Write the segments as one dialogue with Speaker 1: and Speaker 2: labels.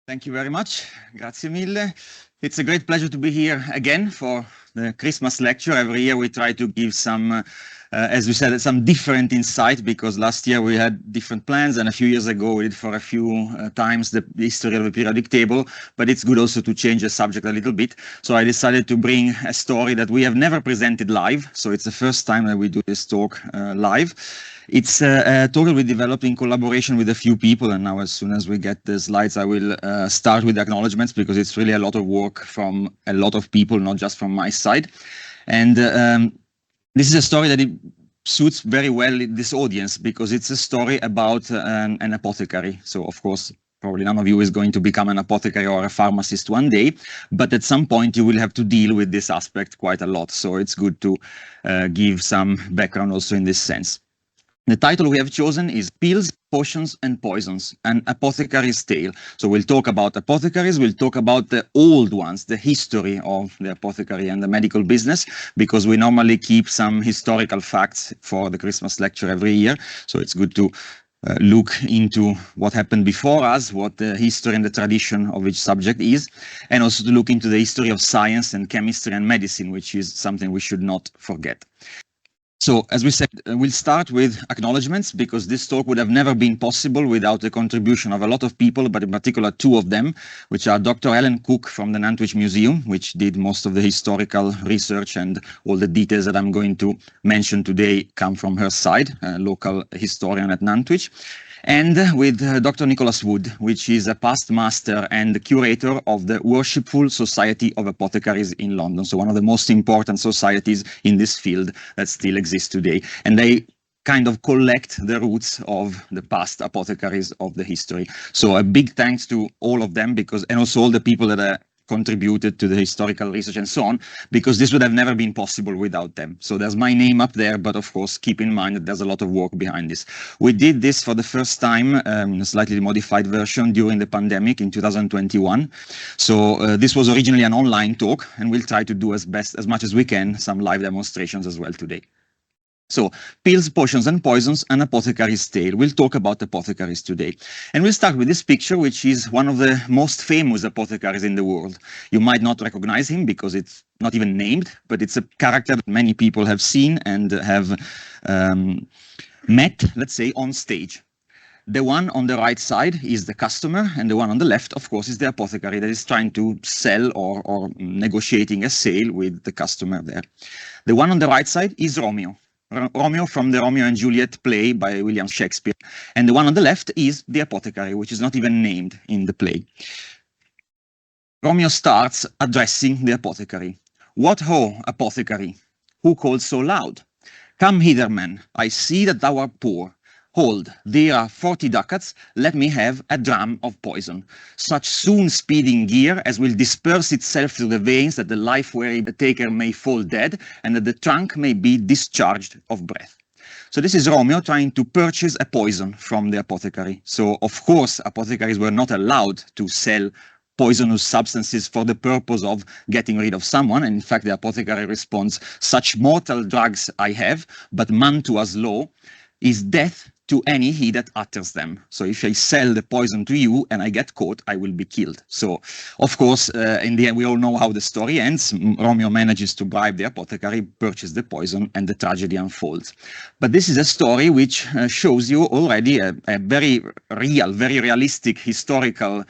Speaker 1: Thank you very much. Grazie mille. It's a great pleasure to be here again for the Christmas lecture. Every year we try to give some, as we said, some different insight, because last year we had different plans, and a few years ago we did for a few times the history of the periodic table, but it's good also to change the subject a little bit. So I decided to bring a story that we have never presented live, so it's the first time that we do this talk live. It's a talk we developed in collaboration with a few people, and now as soon as we get the slides, I will start with the acknowledgements, because it's really a lot of work from a lot of people, not just from my side. And this is a story that it suits very well this audience, because it's a story about an apothecary. So of course, probably none of you is going to become an apothecary or a pharmacist one day, but at some point you will have to deal with this aspect quite a lot. So it's good to give some background also in this sense. The title we have chosen is Pills, Potions and Poisons, an Apothecary's Tale. So we'll talk about apothecaries, we'll talk about the old ones, the history of the apothecary and the medical business, because we normally keep some historical facts for the Christmas lecture every year. So it's good to look into what happened before us, what the history and the tradition of each subject is, and also to look into the history of science and chemistry and medicine, which is something we should not forget. So, as we said, we'll start with acknowledgements, because this talk would have never been possible without the contribution of a lot of people, but in particular two of them, which are Dr. Ellen Cook from the Nantwich Museum, which did most of the historical research, and all the details that I'm going to mention today come from her side, a local historian at Nantwich. And with Dr. Nicholas Wood, which is a past master and the curator of the Worshipful Society of Apothecaries in London. So one of the most important societies in this field that still exists today. And they kind of collect the roots of the past apothecaries of the history. So a big thanks to all of them, because, and also all the people that are contributed to the historical research and so on, because this would have never been possible without them. So there's my name up there, but of course, keep in mind that there's a lot of work behind this. We did this for the first time in a slightly modified version during the pandemic in 2021. So this was originally an online talk, and we'll try to do as much as we can some live demonstrations as well today. So, Pills, Potions and Poisons, an Apothecary's Tale. We'll talk about apothecaries today. And we'll start with this picture, which is one of the most famous apothecaries in the world. You might not recognize him because it's not even named, but it's a character that many people have seen and have met, let's say, on stage. The one on the right side is the customer, and the one on the left, of course, is the apothecary that is trying to sell or negotiating a sale with the customer there. The one on the right side is Romeo. Romeo from the Romeo and Juliet play by William Shakespeare. And the one on the left is the apothecary, which is not even named in the play. Romeo starts addressing the apothecary. What ho, apothecary, who calls so loud? Come hither, man, I see that thou art poor. Hold, there are 40 ducats, let me have a dram of poison, such soon speeding gear as will disperse itself through the veins, that the life-weary taker may fall dead, and that the trunk may be discharged of breath. So this is Romeo trying to purchase a poison from the apothecary. So of course, apothecaries were not allowed to sell poisonous substances for the purpose of getting rid of someone. And in fact, the apothecary responds, such mortal drugs I have, but mantua's law is death to any he that utters them. So if I sell the poison to you and I get caught, I will be killed. So, of course, in the end, we all know how the story ends. Romeo manages to bribe the apothecary, purchase the poison, and the tragedy unfolds. But this is a story which shows you already a very real, very realistic historical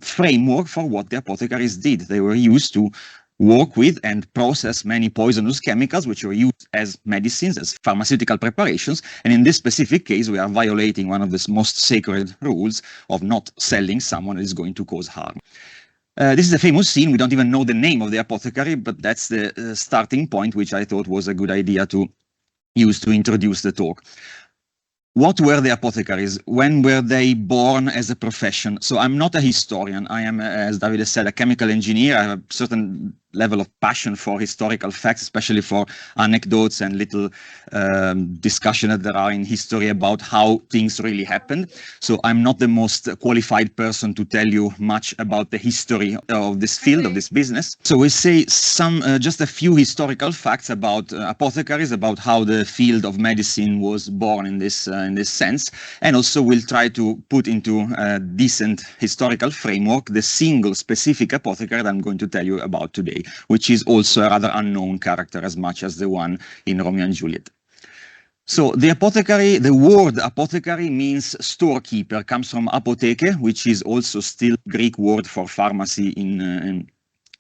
Speaker 1: framework for what the apothecaries did. They were used to work with and process many poisonous chemicals, which were used as medicines, as pharmaceutical preparations. And in this specific case, we are violating one of the most sacred rules of not selling someone that is going to cause harm. This is a famous scene. We don't even know the name of the apothecary, but that's the starting point, which I thought was a good idea to use to introduce the talk. What were the apothecaries? When were they born as a profession? So I'm not a historian. I am, as Davide said, a chemical engineer. I have certain level of passion for historical facts, especially for anecdotes and little discussion that there are in history about how things really happened. So I'm not the most qualified person to tell you much about the history of this field, of this business. So we say just a few historical facts about apothecaries, about how the field of medicine was born in this sense, and also we'll try to put into a decent historical framework the single specific apothecary that I'm going to tell you about today, which is also a rather unknown character as much as the one in Romeo and Juliet. So the apothecary, the word apothecary means storekeeper, comes from apotheke, which is also still Greek word for pharmacy in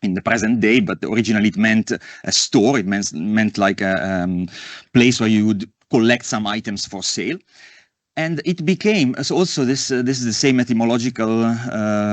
Speaker 1: the present day, but originally it meant a store. It meant like a place where you would collect some items for sale. And it became, so also this is the same etymological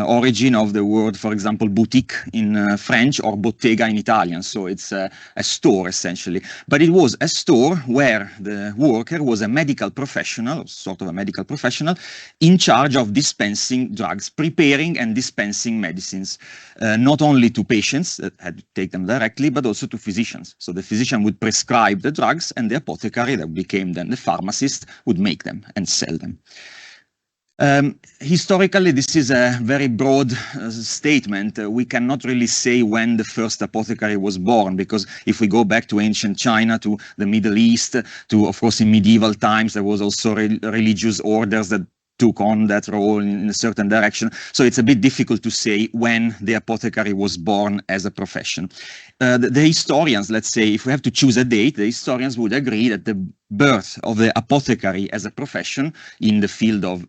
Speaker 1: origin of the word, for example, boutique in French or bottega in Italian. So it's a store essentially. But it was a store where the worker was a medical professional, sort of a medical professional, in charge of dispensing drugs, preparing and dispensing medicines, not only to patients that had to take them directly, but also to physicians. So the physician would prescribe the drugs and the apothecary, that became then the pharmacist, would make them and sell them. Historically, this is a very broad statement. We cannot really say when the first apothecary was born, because if we go back to ancient China, to the Middle East, to, of course, in medieval times, there was also religious orders that took on that role in a certain direction. So it's a bit difficult to say when the apothecary was born as a profession. The historians, let's say, if we have to choose a date, the historians would agree that the birth of the apothecary as a profession in the field of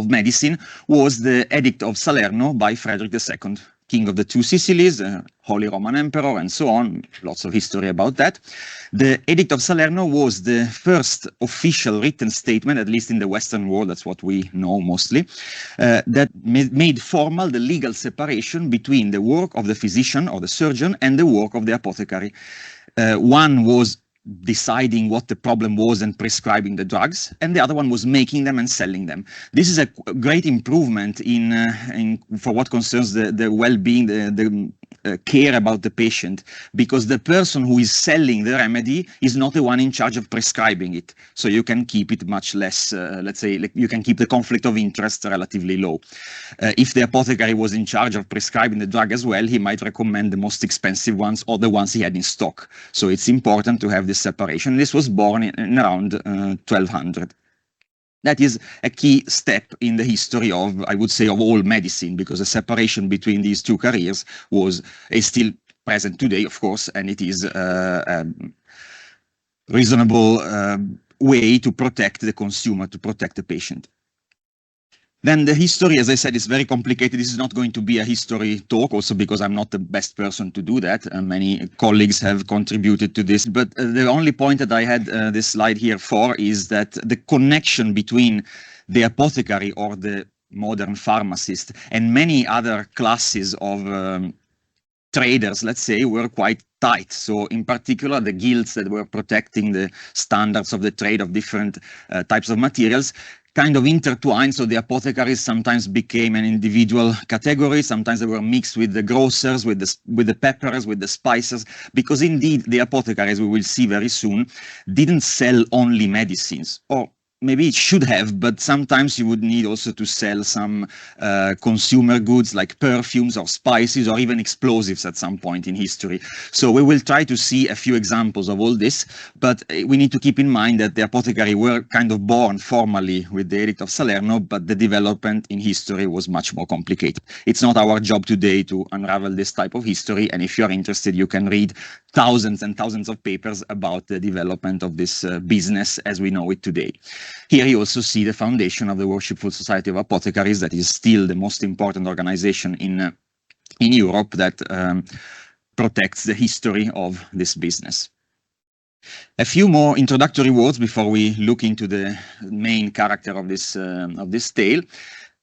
Speaker 1: medicine was the Edict of Salerno by Frederick II, King of the Two Sicilies, Holy Roman Emperor, and so on. Lots of history about that. The Edict of Salerno was the first official written statement, at least in the Western world, that's what we know mostly, that made formal the legal separation between the work of the physician or the surgeon and the work of the apothecary. One was deciding what the problem was and prescribing the drugs, and the other one was making them and selling them. This is a great improvement for what concerns the well-being, the care about the patient, because the person who is selling the remedy is not the one in charge of prescribing it. So you can keep it much less, let's say, you can keep the conflict of interest relatively low. If the apothecary was in charge of prescribing the drug as well, he might recommend the most expensive ones or the ones he had in stock. So it's important to have this separation. This was born in around 1200. That is a key step in the history of, I would say, of all medicine, because the separation between these two careers is still present today, of course, and it is a reasonable way to protect the consumer, to protect the patient. Then the history, as I said, is very complicated. This is not going to be a history talk, also because I'm not the best person to do that. Many colleagues have contributed to this. But the only point that I had this slide here for is that the connection between the apothecary or the modern pharmacist and many other classes of traders, let's say, were quite tight. So in particular, the guilds that were protecting the standards of the trade of different types of materials kind of intertwined. So the apothecaries sometimes became an individual category. Sometimes they were mixed with the grocers, with the peppers, with the spices, because indeed the apothecaries, we will see very soon, didn't sell only medicines, or maybe it should have, but sometimes you would need also to sell some consumer goods like perfumes or spices or even explosives at some point in history. So we will try to see a few examples of all this, but we need to keep in mind that the apothecary were kind of born formally with the Edict of Salerno, but the development in history was much more complicated. It's not our job today to unravel this type of history, and if you're interested, you can read thousands and thousands of papers about the development of this business as we know it today. Here you also see the foundation of the Worshipful Society of Apothecaries, that is still the most important organization in Europe that protects the history of this business. A few more introductory words before we look into the main character of this tale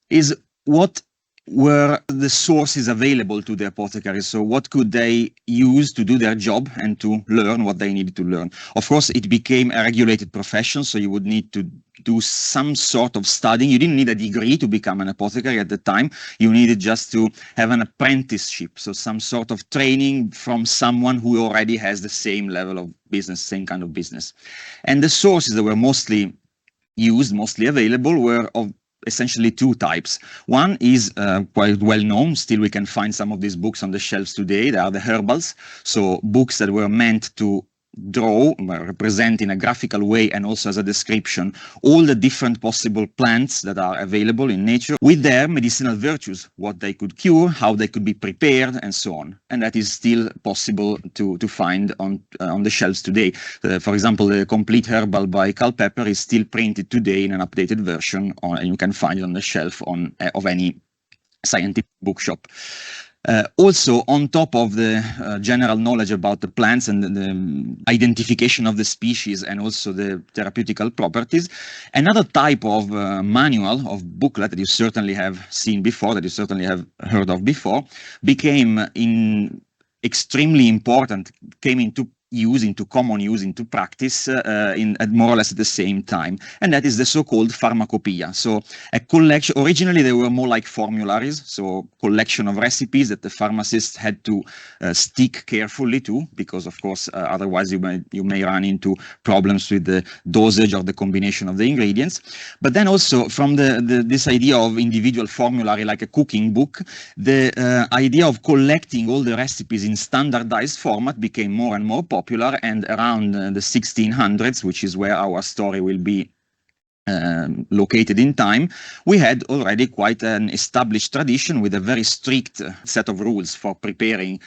Speaker 1: is what were the sources available to the apothecaries. So what could they use to do their job and to learn what they needed to learn? Of course, it became a regulated profession, so you would need to do some sort of studying. You didn't need a degree to become an apothecary at the time. You needed just to have an apprenticeship, so some sort of training from someone who already has the same level of business, same kind of business. And the sources that were mostly used, mostly available, were of essentially two types. One is quite well known. Still, we can find some of these books on the shelves today. They are the herbals, so books that were meant to draw, represent in a graphical way and also as a description all the different possible plants that are available in nature with their medicinal virtues, what they could cure, how they could be prepared, and so on. And that is still possible to find on the shelves today. For example, the Complete Herbal by Culpeper is still printed today in an updated version, and you can find it on the shelf of any scientific bookshop. Also, on top of the general knowledge about the plants and the identification of the species and also the therapeutical properties, another type of manual, of booklet that you certainly have seen before, that you certainly have heard of before, became extremely important, came into common use, into practice at more or less at the same time. And that is the so-called pharmacopoeia. So a collection, originally they were more like formularies, so collection of recipes that the pharmacist had to stick carefully to, because of course, otherwise you may run into problems with the dosage or the combination of the ingredients. But then also from this idea of individual formulary, like a cooking book, the idea of collecting all the recipes in standardized format became more and more popular, and around the 1600s, which is where our story will be located in time, we had already quite an established tradition with a very strict set of rules for preparing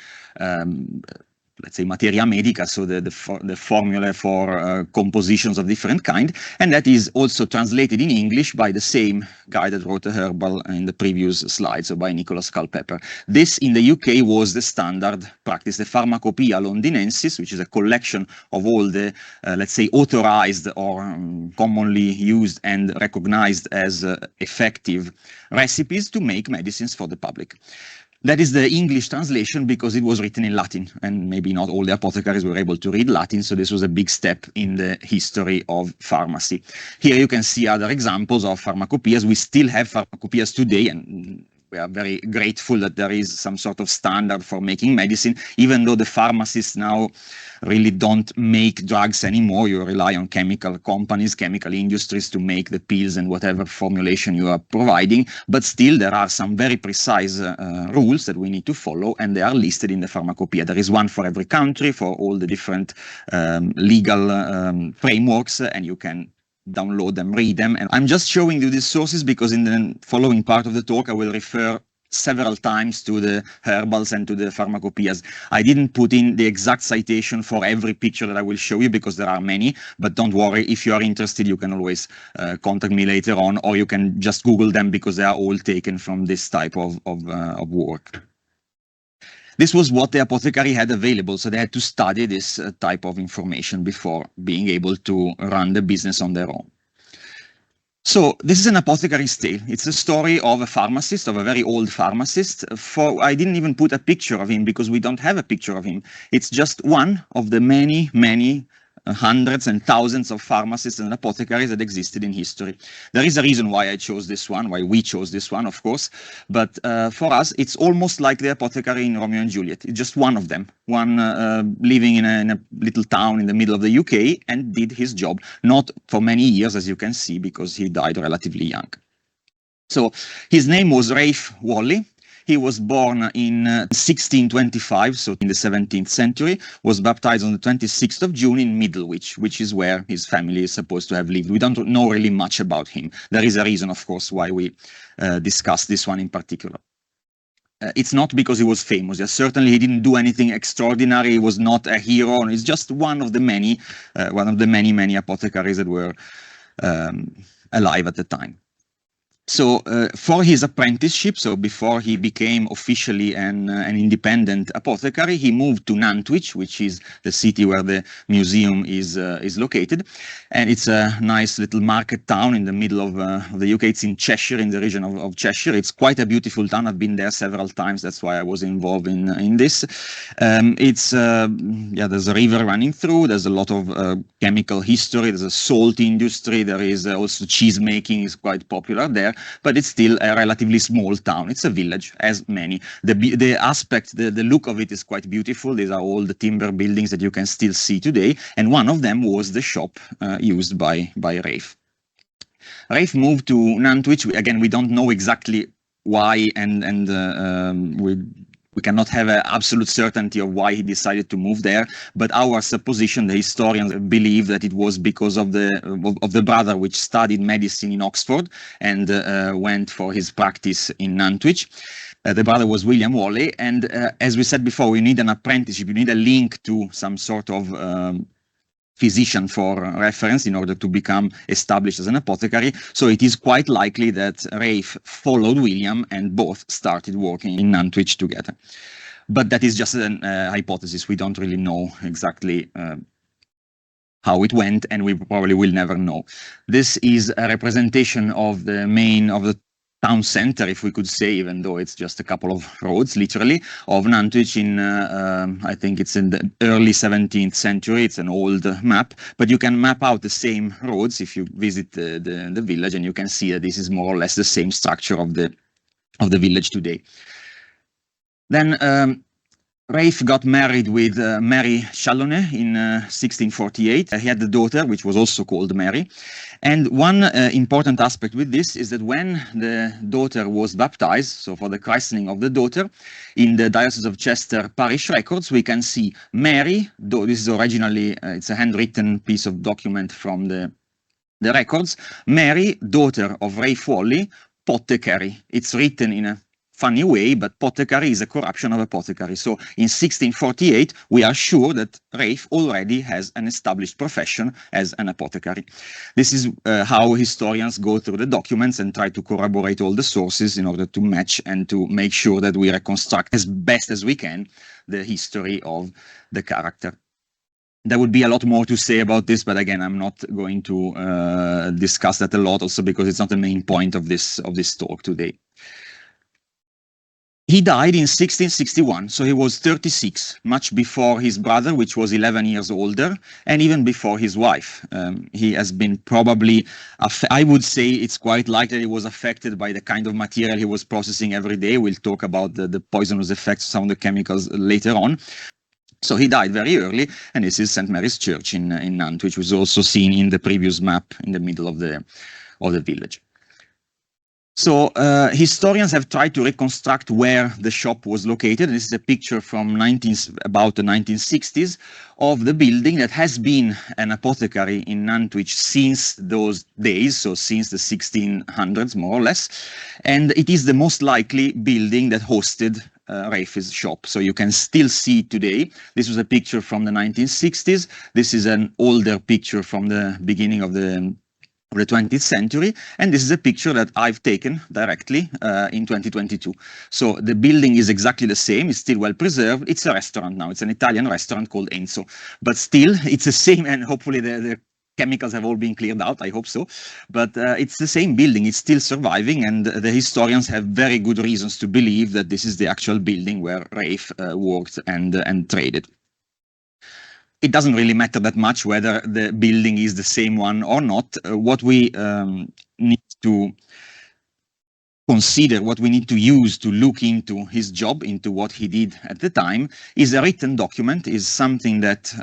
Speaker 1: let's say materia medica, so the formula for compositions of different kind, and that is also translated in English by the same guy that wrote the herbal in the previous slide, so by Nicholas Culpeper. This in the UK was the standard practice, the Pharmacopoeia Londinensis, which is a collection of all the, let's say, authorized or commonly used and recognized as effective recipes to make medicines for the public. That is the English translation because it was written in Latin, and maybe not all the apothecaries were able to read Latin, so this was a big step in the history of pharmacy. Here you can see other examples of pharmacopoeias. We still have pharmacopoeias today, and we are very grateful that there is some sort of standard for making medicine, even though the pharmacists now really don't make drugs anymore. You rely on chemical companies, chemical industries to make the pills and whatever formulation you are providing. But still, there are some very precise rules that we need to follow, and they are listed in the pharmacopoeia. There is one for every country, for all the different legal frameworks, and you can download them, read them. And I'm just showing you these sources because in the following part of the talk, I will refer several times to the herbals and to the pharmacopoeias. I didn't put in the exact citation for every picture that I will show you because there are many, but don't worry, if you are interested, you can always contact me later on, or you can just Google them because they are all taken from this type of work. This was what the apothecary had available, so they had to study this type of information before being able to run the business on their own. So this is an apothecary's tale. It's a story of a pharmacist, of a very old pharmacist. I didn't even put a picture of him because we don't have a picture of him. It's just one of the many, many hundreds and thousands of pharmacists and apothecaries that existed in history. There is a reason why I chose this one, why we chose this one, of course, but for us, it's almost like the apothecary in Romeo and Juliet. It's just one of them, one living in a little town in the middle of the UK and did his job, not for many years, as you can see, because he died relatively young. So his name was Raphe Walley. He was born in 1625, so in the 17th century, was baptized on the 26th of June in Middlewich, which is where his family is supposed to have lived. We don't know really much about him. There is a reason, of course, why we discuss this one in particular. It's not because he was famous. Yes, certainly he didn't do anything extraordinary. He was not a hero. He's just one of the many, many apothecaries that were alive at the time. So for his apprenticeship, so before he became officially an independent apothecary, he moved to Nantwich, which is the city where the museum is located. And it's a nice little market town in the middle of the UK. It's in Cheshire, in the region of Cheshire. It's quite a beautiful town. I've been there several times. That's why I was involved in this. Yeah, there's a river running through. There's a lot of chemical history. There's a salt industry. There is also cheese making is quite popular there. But it's still a relatively small town. It's a village, as many. The aspect, the look of it is quite beautiful. These are all the timber buildings that you can still see today. And one of them was the shop used by Raphe. Raphe moved to Nantwich. Again, we don't know exactly why, and we cannot have an absolute certainty of why he decided to move there, but our supposition, the historians believe that it was because of the brother which studied medicine in Oxford and went for his practice in Nantwich. The brother was William Walley, and as we said before, we need an apprenticeship, you need a link to some sort of physician for reference in order to become established as an apothecary. So it is quite likely that Raphe followed William and both started working in Nantwich together. But that is just an hypothesis. We don't really know exactly how it went, and we probably will never know. This is a representation of the town center, if we could say, even though it's just a couple of roads, literally, of Nantwich in, I think it's in the early 17th century. It's an old map, but you can map out the same roads if you visit the village, and you can see that this is more or less the same structure of the village today. Then Raphe got married with Mary Challoner in 1648. He had a daughter, which was also called Mary. And one important aspect with this is that when the daughter was baptized, so for the christening of the daughter, in the Diocese of Chester parish records, we can see Mary, though this is originally, it's a handwritten piece of document from the records, Mary, daughter of Raphe Walley, apothecary. It's written in a funny way, but apothecary is a corruption of apothecary. So in 1648, we are sure that Raphe already has an established profession as an apothecary. This is how historians go through the documents and try to corroborate all the sources in order to match and to make sure that we reconstruct as best as we can the history of the character. There would be a lot more to say about this, but again, I'm not going to discuss that a lot, also because it's not the main point of this talk today. He died in 1661, so he was 36, much before his brother, which was 11 years older, and even before his wife. He has been probably, I would say it's quite likely he was affected by the kind of material he was processing every day. We'll talk about the poisonous effects of some of the chemicals later on. So he died very early, and this is St. Mary's Church in Nantwich, which was also seen in the previous map in the middle of the village. So historians have tried to reconstruct where the shop was located. This is a picture from about the 1960s of the building that has been an apothecary in Nantwich since those days, so since the 1600s, more or less. And it is the most likely building that hosted Raphe's shop. So you can still see today. This was a picture from the 1960s. This is an older picture from the beginning of the 20th century, and this is a picture that I've taken directly in 2022. So the building is exactly the same, it's still well preserved. It's a restaurant now, it's an Italian restaurant called Enzo, but still it's the same, and hopefully the chemicals have all been cleared out, I hope so, but it's the same building, it's still surviving, and the historians have very good reasons to believe that this is the actual building where Raphe worked and traded. It doesn't really matter that much whether the building is the same one or not. What we need to consider, what we need to use to look into his job, into what he did at the time, is a written document, is something that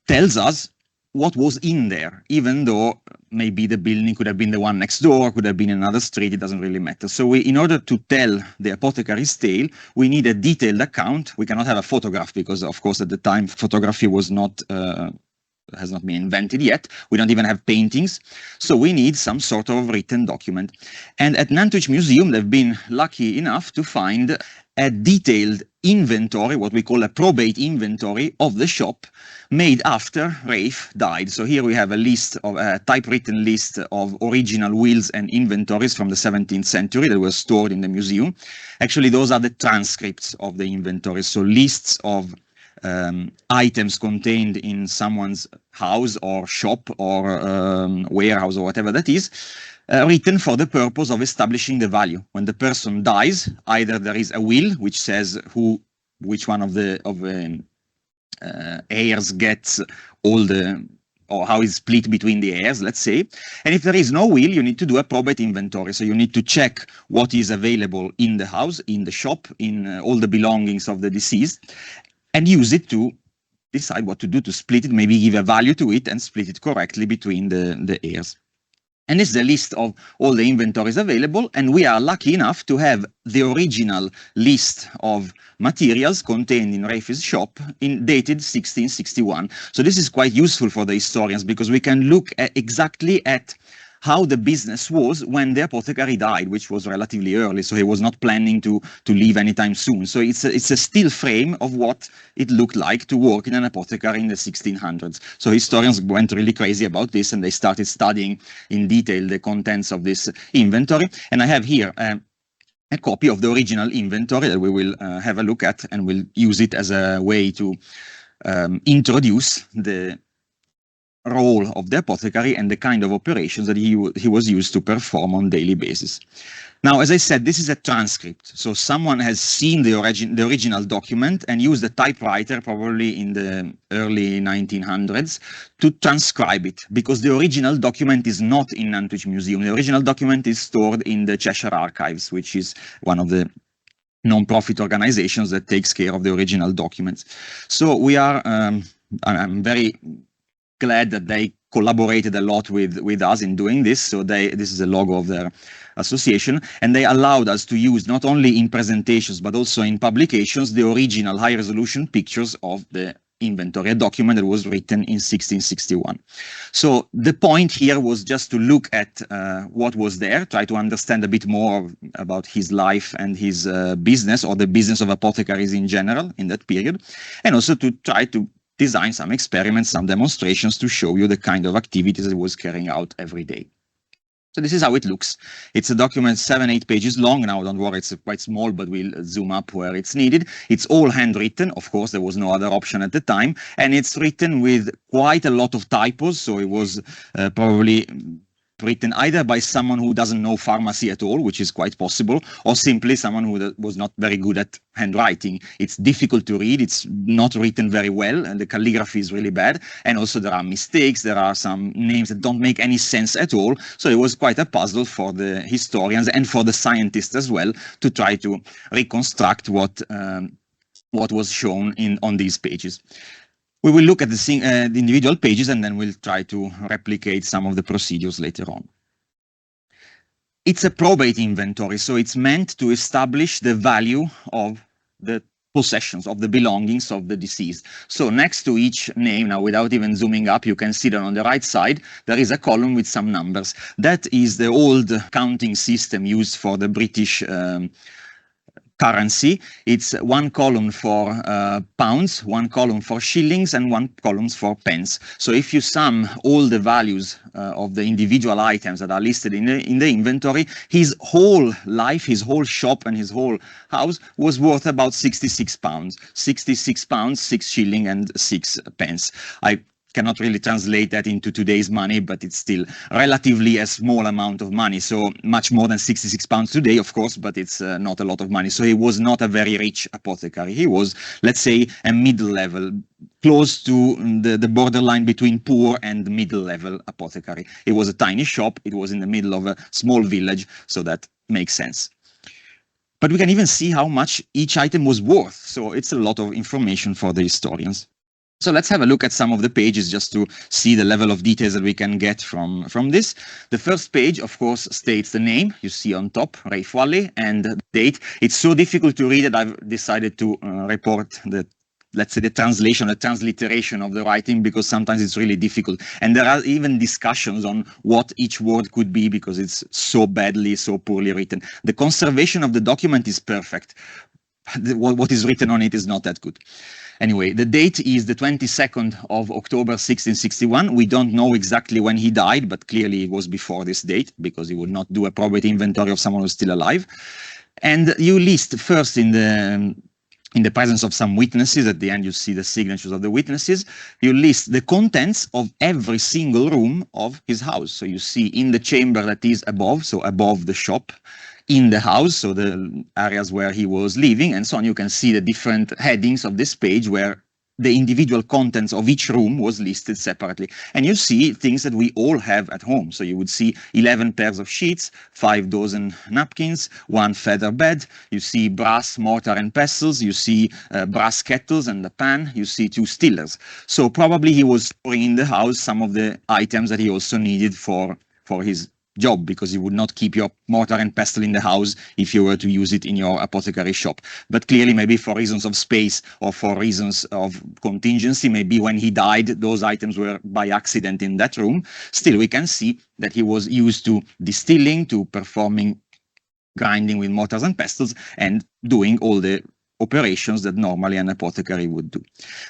Speaker 1: tells us what was in there, even though maybe the building could have been the one next door, could have been another street, it doesn't really matter. So in order to tell the apothecary's tale, we need a detailed account. We cannot have a photograph because, of course, at the time, photography was not, has not been invented yet. We don't even have paintings. So we need some sort of written document. And at Nantwich Museum, they've been lucky enough to find a detailed inventory, what we call a probate inventory of the shop, made after Raphe died. So here we have a list of a typewritten list of original wills and inventories from the 17th century that were stored in the museum. Actually, those are the transcripts of the inventories, so lists of items contained in someone's house or shop or warehouse or whatever that is, written for the purpose of establishing the value. When the person dies, either there is a will which says which one of the heirs gets all the, or how is split between the heirs, let's say. And if there is no will, you need to do a probate inventory. So you need to check what is available in the house, in the shop, in all the belongings of the deceased, and use it to decide what to do, to split it, maybe give a value to it and split it correctly between the heirs. And this is a list of all the inventories available, and we are lucky enough to have the original list of materials contained in Raphe's shop dated 1661. So this is quite useful for the historians, because we can look exactly at how the business was when the apothecary died, which was relatively early, so he was not planning to leave anytime soon. So it's a still frame of what it looked like to work in an apothecary in the 1600s. So historians went really crazy about this, and they started studying in detail the contents of this inventory. And I have here a copy of the original inventory that we will have a look at, and we'll use it as a way to introduce the role of the apothecary and the kind of operations that he was used to perform on a daily basis. Now, as I said, this is a transcript. So someone has seen the original document and used a typewriter, probably in the early 1900s, to transcribe it, because the original document is not in Nantwich Museum. The original document is stored in the Cheshire Archives, which is one of the non-profit organizations that takes care of the original documents. So we are, I'm very glad that they collaborated a lot with us in doing this. So this is a logo of their association, and they allowed us to use not only in presentations but also in publications the original high-resolution pictures of the inventory, a document that was written in 1661. So the point here was just to look at what was there, try to understand a bit more about his life and his business, or the business of apothecaries in general in that period, and also to try to design some experiments, some demonstrations to show you the kind of activities it was carrying out every day. So this is how it looks. It's a document 7-8 pages long. Now, don't worry, it's quite small, but we'll zoom up where it's needed. It's all handwritten. Of course, there was no other option at the time. And it's written with quite a lot of typos. So it was probably written either by someone who doesn't know pharmacy at all, which is quite possible, or simply someone who was not very good at handwriting. It's difficult to read, it's not written very well, and the calligraphy is really bad, and also there are mistakes, there are some names that don't make any sense at all. So it was quite a puzzle for the historians and for the scientists as well to try to reconstruct what was shown on these pages. We will look at the individual pages, and then we'll try to replicate some of the procedures later on. It's a probate inventory, so it's meant to establish the value of the possessions, of the belongings of the deceased. So next to each name, now without even zooming up, you can see that on the right side, there is a column with some numbers. That is the old counting system used for the British currency. It's one column for pounds, one column for shillings, and one column for pence. So if you sum all the values of the individual items that are listed in the inventory, his whole life, his whole shop and his whole house was worth about 66 pounds. 66 pounds, 6 shillings and 6 pence. I cannot really translate that into today's money, but it's still relatively a small amount of money. So much more than 66 pounds today, of course, but it's not a lot of money. So he was not a very rich apothecary. He was, let's say, a middle level, close to the borderline between poor and middle level apothecary. It was a tiny shop. It was in the middle of a small village. So that makes sense. But we can even see how much each item was worth. So it's a lot of information for the historians. So let's have a look at some of the pages just to see the level of details that we can get from this. The first page, of course, states the name you see on top, Raphe Walley, and the date. It's so difficult to read that I've decided to report the, let's say, the translation, the transliteration of the writing, because sometimes it's really difficult. And there are even discussions on what each word could be, because it's so badly, so poorly written. The conservation of the document is perfect. what is written on it is not that good. Anyway, the date is the 22nd of October 1661. We don't know exactly when he died, but clearly it was before this date, because he would not do a probate inventory of someone who's still alive. And you list first in the presence of some witnesses. At the end, you see the signatures of the witnesses. You list the contents of every single room of his house. So you see in the chamber that is above, so above the shop, in the house, so the areas where he was living, and so on. You can see the different headings of this page where the individual contents of each room was listed separately. And you see things that we all have at home. So you would see 11 pairs of sheets, 5 dozen napkins, 1 feather bed. You see brass mortar and pestles. You see brass kettles and a pan. You see 2 stillers. So probably he was storing in the house some of the items that he also needed for his job, because you would not keep your mortar and pestle in the house if you were to use it in your apothecary shop. But clearly, maybe for reasons of space or for reasons of contingency, maybe when he died, those items were by accident in that room. Still, we can see that he was used to distilling, to performing grinding with mortars and pestles, and doing all the operations that normally an apothecary would do.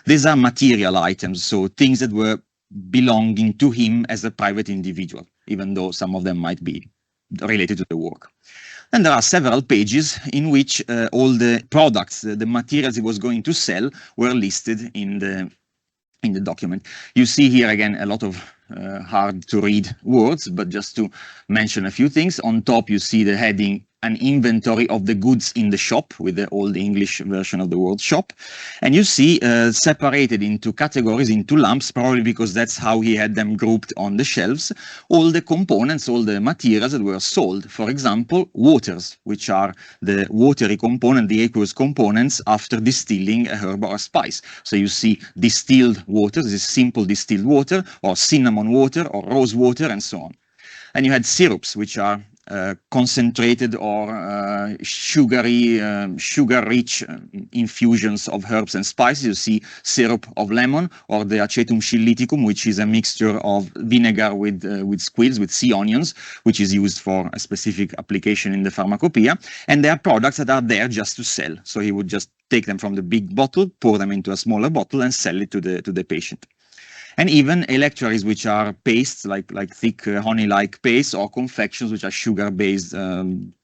Speaker 1: These are material items, so things that were belonging to him as a private individual, even though some of them might be related to the work. And there are several pages in which all the products, the materials he was going to sell, were listed in the document. You see here again a lot of hard to read words, but just to mention a few things. On top you see the heading, an inventory of the goods in the shop, with the old English version of the word shop. And you see separated into categories, into lumps, probably because that's how he had them grouped on the shelves, all the components, all the materials that were sold. For example, waters, which are the watery component, the aqueous components after distilling a herb or a spice. So you see distilled water, this is simple distilled water, or cinnamon water, or rose water, and so on. And you had syrups, which are concentrated or sugar-rich infusions of herbs and spices. You see syrup of lemon, or the acetum chiliticum, which is a mixture of vinegar with squills, with sea onions, which is used for a specific application in the pharmacopoeia. And they are products that are there just to sell. So he would just take them from the big bottle, pour them into a smaller bottle, and sell it to the patient. And even electuaries, which are pastes, like thick honey-like pastes, or confections, which are sugar-based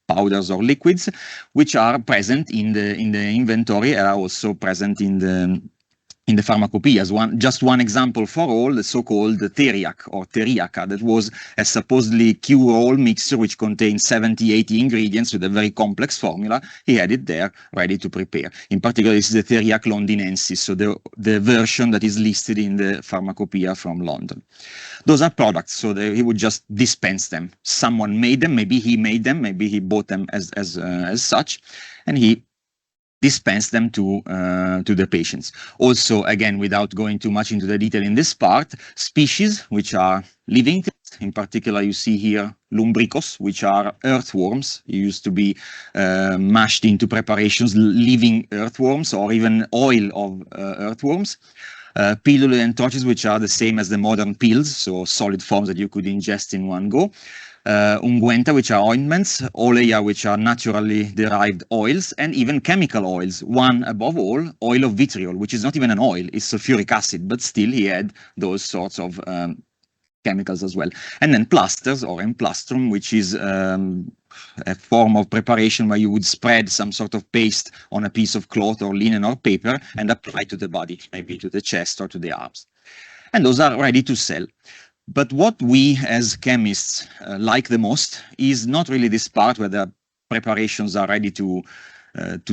Speaker 1: powders or liquids, which are present in the inventory, are also present in the pharmacopoeias. Just one example for all, the so-called teriac or teriaca, that was a supposedly cure-all mixture which contained 70-80 ingredients with a very complex formula. He had it there ready to prepare. In particular, this is the teriac londinensis, so the version that is listed in the pharmacopoeia from London. Those are products, so he would just dispense them. Someone made them, maybe he made them, maybe he bought them as such, and he dispense them to the patients. Also, again, without going too much into the detail in this part, species which are living things. In particular, you see here lumbricos, which are earthworms. It used to be mashed into preparations, living earthworms, or even oil of earthworms. Pilulae and torches, which are the same as the modern pills, so solid forms that you could ingest in one go. Unguenta, which are ointments, oleia, which are naturally derived oils, and even chemical oils. One above all, oil of vitriol, which is not even an oil, it's sulfuric acid, but still he had those sorts of chemicals as well. And then plasters, or emplastrum, which is a form of preparation where you would spread some sort of paste on a piece of cloth or linen or paper and apply to the body, maybe to the chest or to the arms. And those are ready to sell. But what we as chemists like the most is not really this part where the preparations are ready to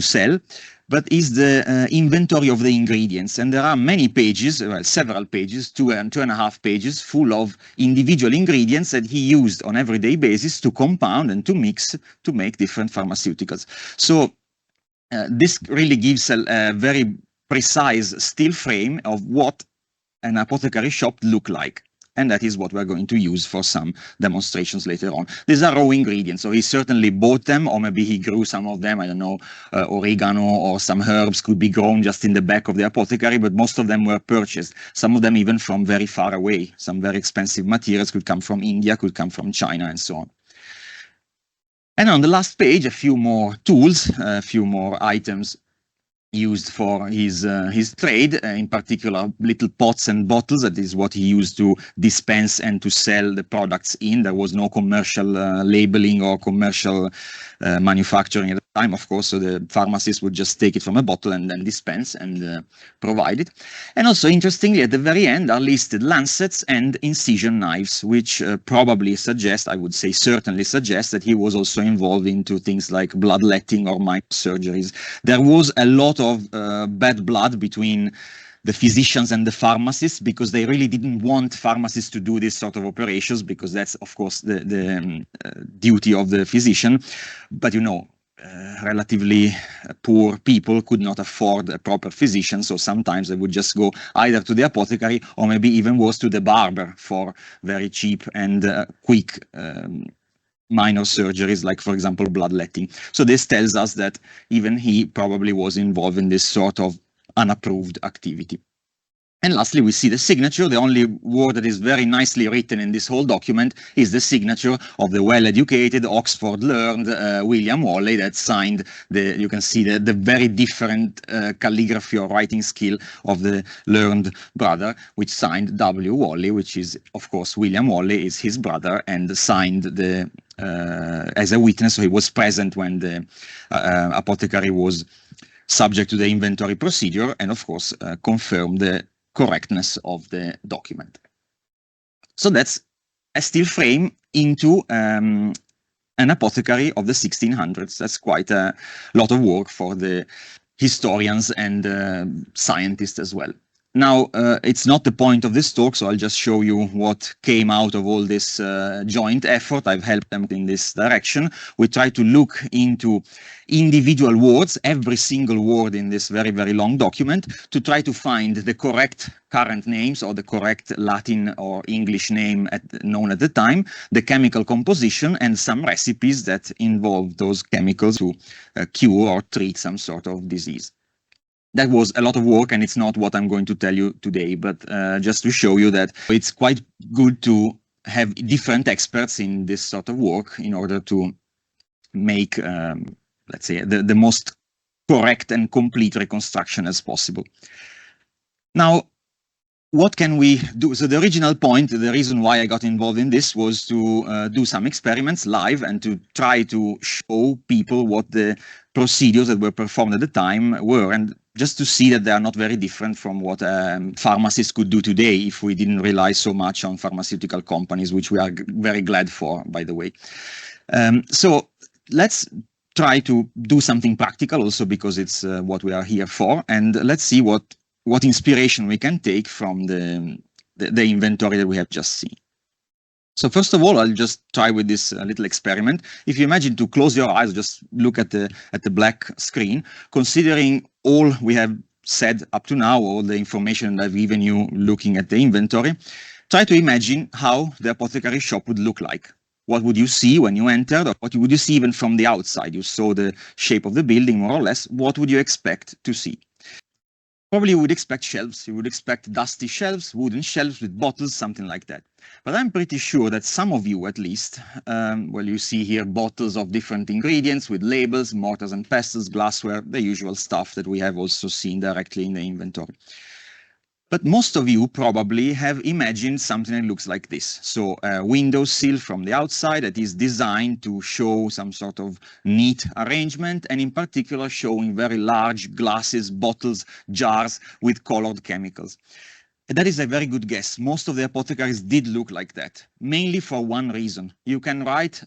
Speaker 1: sell, but is the inventory of the ingredients. And there are many pages, well, several pages, 2.5 pages, full of individual ingredients that he used on everyday basis to compound and to mix to make different pharmaceuticals. So this really gives a very precise still frame of what an apothecary shop looked like. And that is what we're going to use for some demonstrations later on. These are raw ingredients, so he certainly bought them, or maybe he grew some of them. I don't know, oregano or some herbs could be grown just in the back of the apothecary, but most of them were purchased. Some of them even from very far away. Some very expensive materials could come from India, could come from China, and so on. And on the last page, a few more tools, a few more items used for his trade, in particular little pots and bottles. That is what he used to dispense and to sell the products in. There was no commercial labeling or commercial manufacturing at the time, of course, so the pharmacist would just take it from a bottle and then dispense and provide it. And also, interestingly, at the very end are listed lancets and incision knives, which probably suggest, I would say certainly suggest, that he was also involved into things like bloodletting or minor surgeries. There was a lot of bad blood between the physicians and the pharmacists, because they really didn't want pharmacists to do this sort of operations, because that's, of course, the duty of the physician. But, you know, relatively poor people could not afford a proper physician, so sometimes they would just go either to the apothecary or maybe even worse to the barber for very cheap and quick minor surgeries, like, for example, bloodletting. So this tells us that even he probably was involved in this sort of unapproved activity. And lastly, we see the signature. The only word that is very nicely written in this whole document is the signature of the well-educated, Oxford-learned William Walley that signed the, you can see the very different calligraphy or writing skill of the learned brother, which signed W. Walley, which is, of course, William Walley is his brother, and signed the as a witness. So he was present when the apothecary was subject to the inventory procedure, and of course confirmed the correctness of the document. So that's a still frame into an apothecary of the 1600s. That's quite a lot of work for the historians and scientists as well. Now, it's not the point of this talk, so I'll just show you what came out of all this joint effort. I've helped them in this direction. We try to look into individual words, every single word in this very, very long document, to try to find the correct current names or the correct Latin or English name known at the time, the chemical composition, and some recipes that involve those chemicals to cure or treat some sort of disease. That was a lot of work, and it's not what I'm going to tell you today, but just to show you that it's quite good to have different experts in this sort of work in order to make, let's say, the most correct and complete reconstruction as possible. Now, what can we do? So the original point, the reason why I got involved in this was to do some experiments live and to try to show people what the procedures that were performed at the time were, and just to see that they are not very different from what pharmacists could do today if we didn't rely so much on pharmaceutical companies, which we are very glad for, by the way. So let's try to do something practical also, because it's what we are here for, and let's see what inspiration we can take from the inventory that we have just seen. So first of all, I'll just try with this little experiment. If you imagine to close your eyes, just look at the black screen, considering all we have said up to now, all the information that I've given you looking at the inventory, try to imagine how the apothecary shop would look like. What would you see when you entered, or what would you see even from the outside? You saw the shape of the building, more or less. What would you expect to see? Probably you would expect shelves. You would expect dusty shelves, wooden shelves with bottles, something like that. But I'm pretty sure that some of you, at least, well, you see here bottles of different ingredients with labels, mortars and pestles, glassware, the usual stuff that we have also seen directly in the inventory. But most of you probably have imagined something that looks like this. So a window sill from the outside that is designed to show some sort of neat arrangement, and in particular showing very large glasses, bottles, jars with colored chemicals. That is a very good guess. Most of the apothecaries did look like that, mainly for one reason. You can write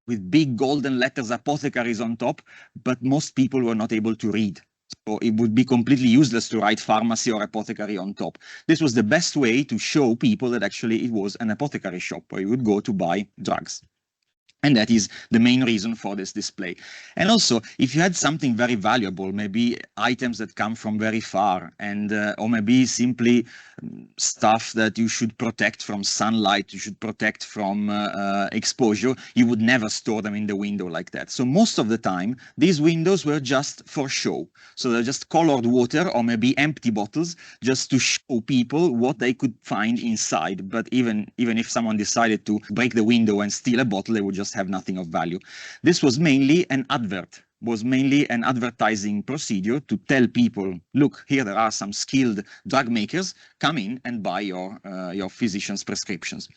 Speaker 1: with big golden letters apothecaries on top, but most people were not able to read. So it would be completely useless to write pharmacy or apothecary on top. This was the best way to show people that actually it was an apothecary shop where you would go to buy drugs. And that is the main reason for this display. And also, if you had something very valuable, maybe items that come from very far, and or maybe simply stuff that you should protect from sunlight, you should protect from exposure, you would never store them in the window like that. So most of the time, these windows were just for show. So they're just colored water or maybe empty bottles, just to show people what they could find inside. But even if someone decided to break the window and steal a bottle, they would just have nothing of value. This was mainly an advert. was mainly an advertising procedure to tell people, look, here there are some skilled drug makers, come in and buy your physician's prescriptions.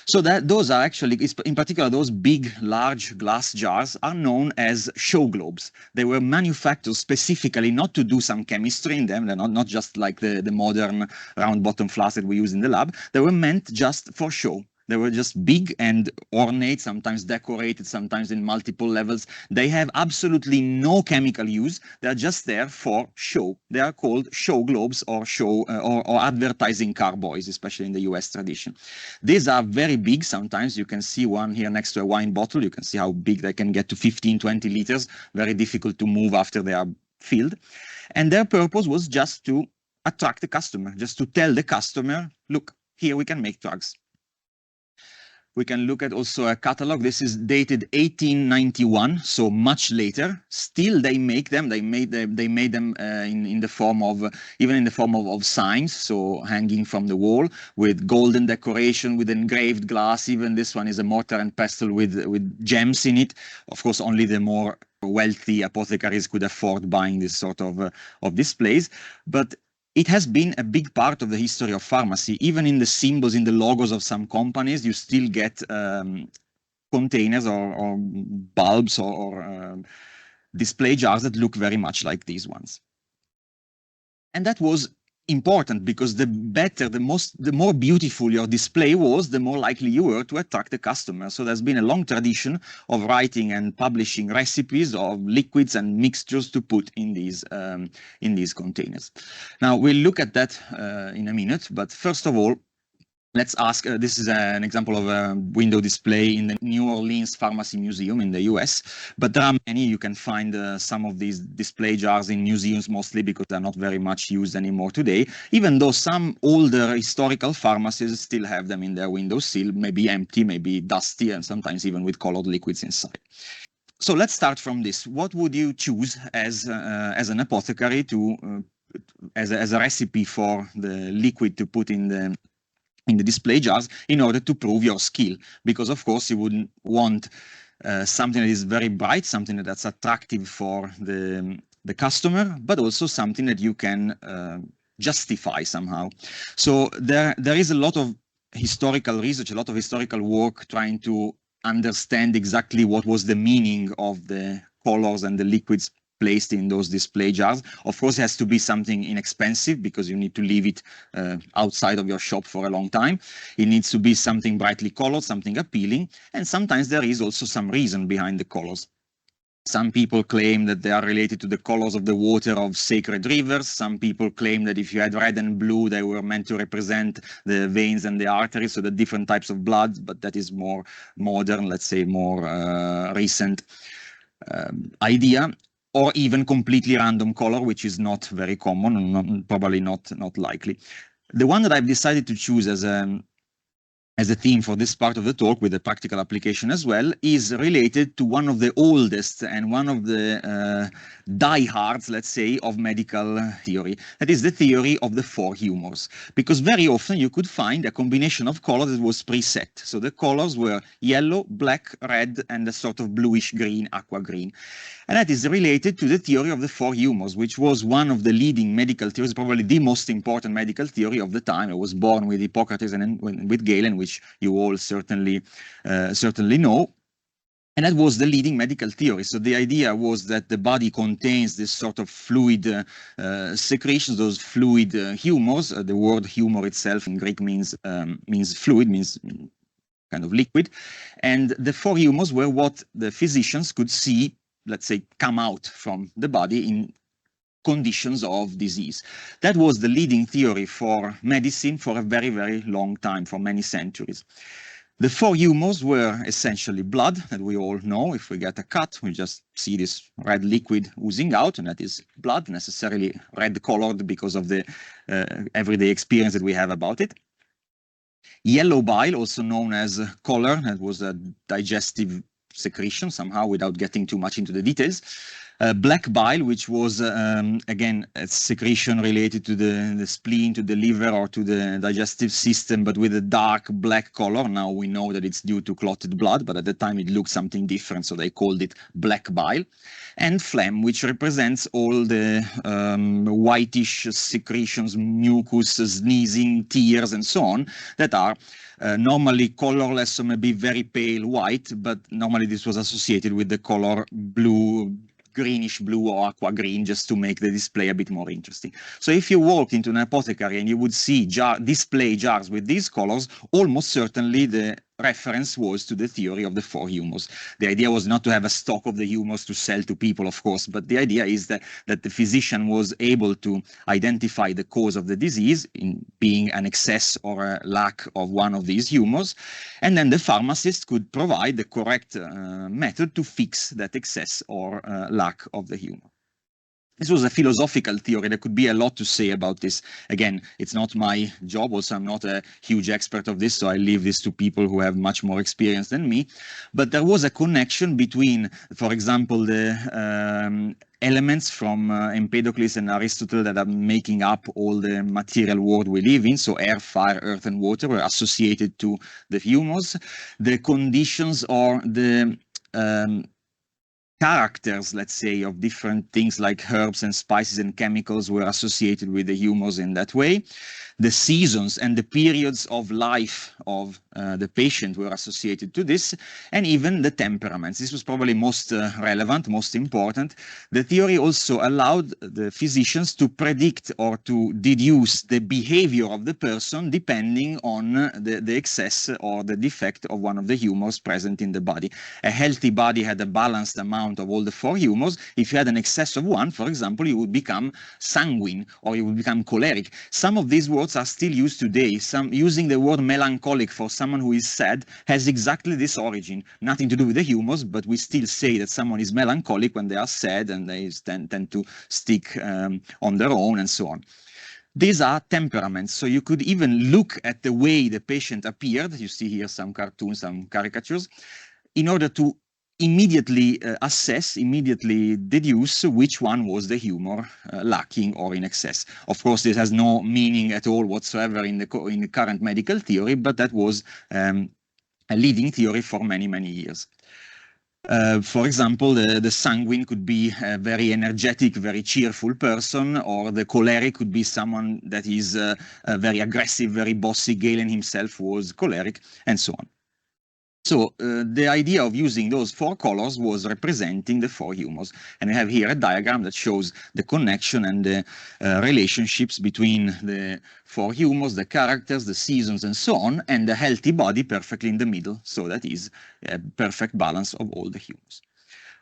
Speaker 1: So that those are actually, in particular, those big, large glass jars are known as show globes. They were manufactured specifically not to do some chemistry in them. They're not just like the modern round bottom flasks that we use in the lab. They were meant just for show. They were just big and ornate, sometimes decorated, sometimes in multiple levels. They have absolutely no chemical use. They're just there for show. They are called show globes or show or advertising carboys, especially in the US tradition. These are very big. Sometimes you can see one here next to a wine bottle. You can see how big they can get, to 15, 20 liters. Very difficult to move after they are filled. And their purpose was just to attract the customer, just to tell the customer, look, here we can make drugs. We can look at also a catalog. This is dated 1891, so much later. Still, they make them. They made them in the form of, even in the form of signs, so hanging from the wall with golden decoration, with engraved glass. Even this one is a mortar and pestle with gems in it. Of course, only the more wealthy apothecaries could afford buying this sort of displays. But it has been a big part of the history of pharmacy. Even in the symbols, in the logos of some companies, you still get containers or bulbs or display jars that look very much like these ones. And that was important because the better, the more beautiful your display was, the more likely you were to attract the customer. So there's been a long tradition of writing and publishing recipes of liquids and mixtures to put in these containers. Now we'll look at that in a minute, but first of all, let's ask, this is an example of a window display in the New Orleans Pharmacy Museum in the US, but there are many. You can find some of these display jars in museums mostly because they're not very much used anymore today, even though some older historical pharmacies still have them in their windowsill, maybe empty, maybe dusty, and sometimes even with colored liquids inside. So let's start from this. What would you choose as an apothecary to as a recipe for the liquid to put in the display jars in order to prove your skill? Because of course you wouldn't want something that is very bright, something that's attractive for the customer, but also something that you can justify somehow. So there is a lot of historical research, a lot of historical work trying to understand exactly what was the meaning of the colors and the liquids placed in those display jars. Of course, it has to be something inexpensive because you need to leave it outside of your shop for a long time. It needs to be something brightly colored, something appealing, and sometimes there is also some reason behind the colors. Some people claim that they are related to the colors of the water of sacred rivers. Some people claim that if you had red and blue, they were meant to represent the veins and the arteries, so the different types of blood, but that is more modern, let's say more recent idea. Or even completely random color, which is not very common and probably not likely. The one that I've decided to choose as a theme for this part of the talk, with a practical application as well, is related to one of the oldest and one of the diehards, let's say, of medical theory. That is the theory of the four humors. Because very often you could find a combination of colors that was preset. So the colors were yellow, black, red, and a sort of bluish green, aqua green. And that is related to the theory of the four humors, which was one of the leading medical theories, probably the most important medical theory of the time. It was born with Hippocrates and with Galen, which you all certainly know. And that was the leading medical theory. So the idea was that the body contains this sort of fluid secretions, those fluid humors. The word humor itself in Greek means fluid, means kind of liquid. And the four humors were what the physicians could see, let's say, come out from the body in conditions of disease. That was the leading theory for medicine for a very, very long time, for many centuries. The four humors were essentially blood, that we all know. If we get a cut, we just see this red liquid oozing out, and that is blood, necessarily red colored because of the everyday experience that we have about it. Yellow bile, also known as choler, that was a digestive secretion somehow, without getting too much into the details. Black bile, which was, again, a secretion related to the spleen, to the liver, or to the digestive system, but with a dark black color. Now we know that it's due to clotted blood, but at the time it looked something different, so they called it black bile. And phlegm, which represents all the whitish secretions, mucus, sneezing, tears, and so on, that are normally colorless, so maybe very pale white, but normally this was associated with the color blue, greenish blue or aqua green, just to make the display a bit more interesting. So if you walked into an apothecary and you would see display jars with these colors, almost certainly the reference was to the theory of the 4 humors. The idea was not to have a stock of the humors to sell to people, of course, but the idea is that the physician was able to identify the cause of the disease in being an excess or a lack of one of these humors, and then the pharmacist could provide the correct method to fix that excess or lack of the humor. This was a philosophical theory. There could be a lot to say about this. Again, it's not my job. Also, I'm not a huge expert of this, so I leave this to people who have much more experience than me. But there was a connection between, for example, the elements from Empedocles and Aristotle that are making up all the material world we live in. So air, fire, earth, and water were associated to the humors. The conditions or the characters, let's say, of different things like herbs and spices and chemicals were associated with the humors in that way. The seasons and the periods of life of the patient were associated to this, and even the temperaments. This was probably most relevant, most important. The theory also allowed the physicians to predict or to deduce the behavior of the person depending on the excess or the defect of one of the humors present in the body. A healthy body had a balanced amount of all the 4 humors. If you had an excess of one, for example, you would become sanguine or you would become choleric. Some of these words are still used today. Using the word melancholic for someone who is sad has exactly this origin. Nothing to do with the humors, but we still say that someone is melancholic when they are sad and they tend to stick on their own and so on. These are temperaments, so you could even look at the way the patient appeared. You see here some cartoons, some caricatures, in order to immediately assess, immediately deduce which one was the humor lacking or in excess. Of course, this has no meaning at all whatsoever in the current medical theory, but that was a leading theory for many, many years. For example, the sanguine could be a very energetic, very cheerful person, or the choleric could be someone that is very aggressive, very bossy. Galen himself was choleric, and so on. So the idea of using those 4 colors was representing the 4 humors. And we have here a diagram that shows the connection and the relationships between the 4 humors, the characters, the seasons, and so on, and the healthy body perfectly in the middle. So that is a perfect balance of all the humors.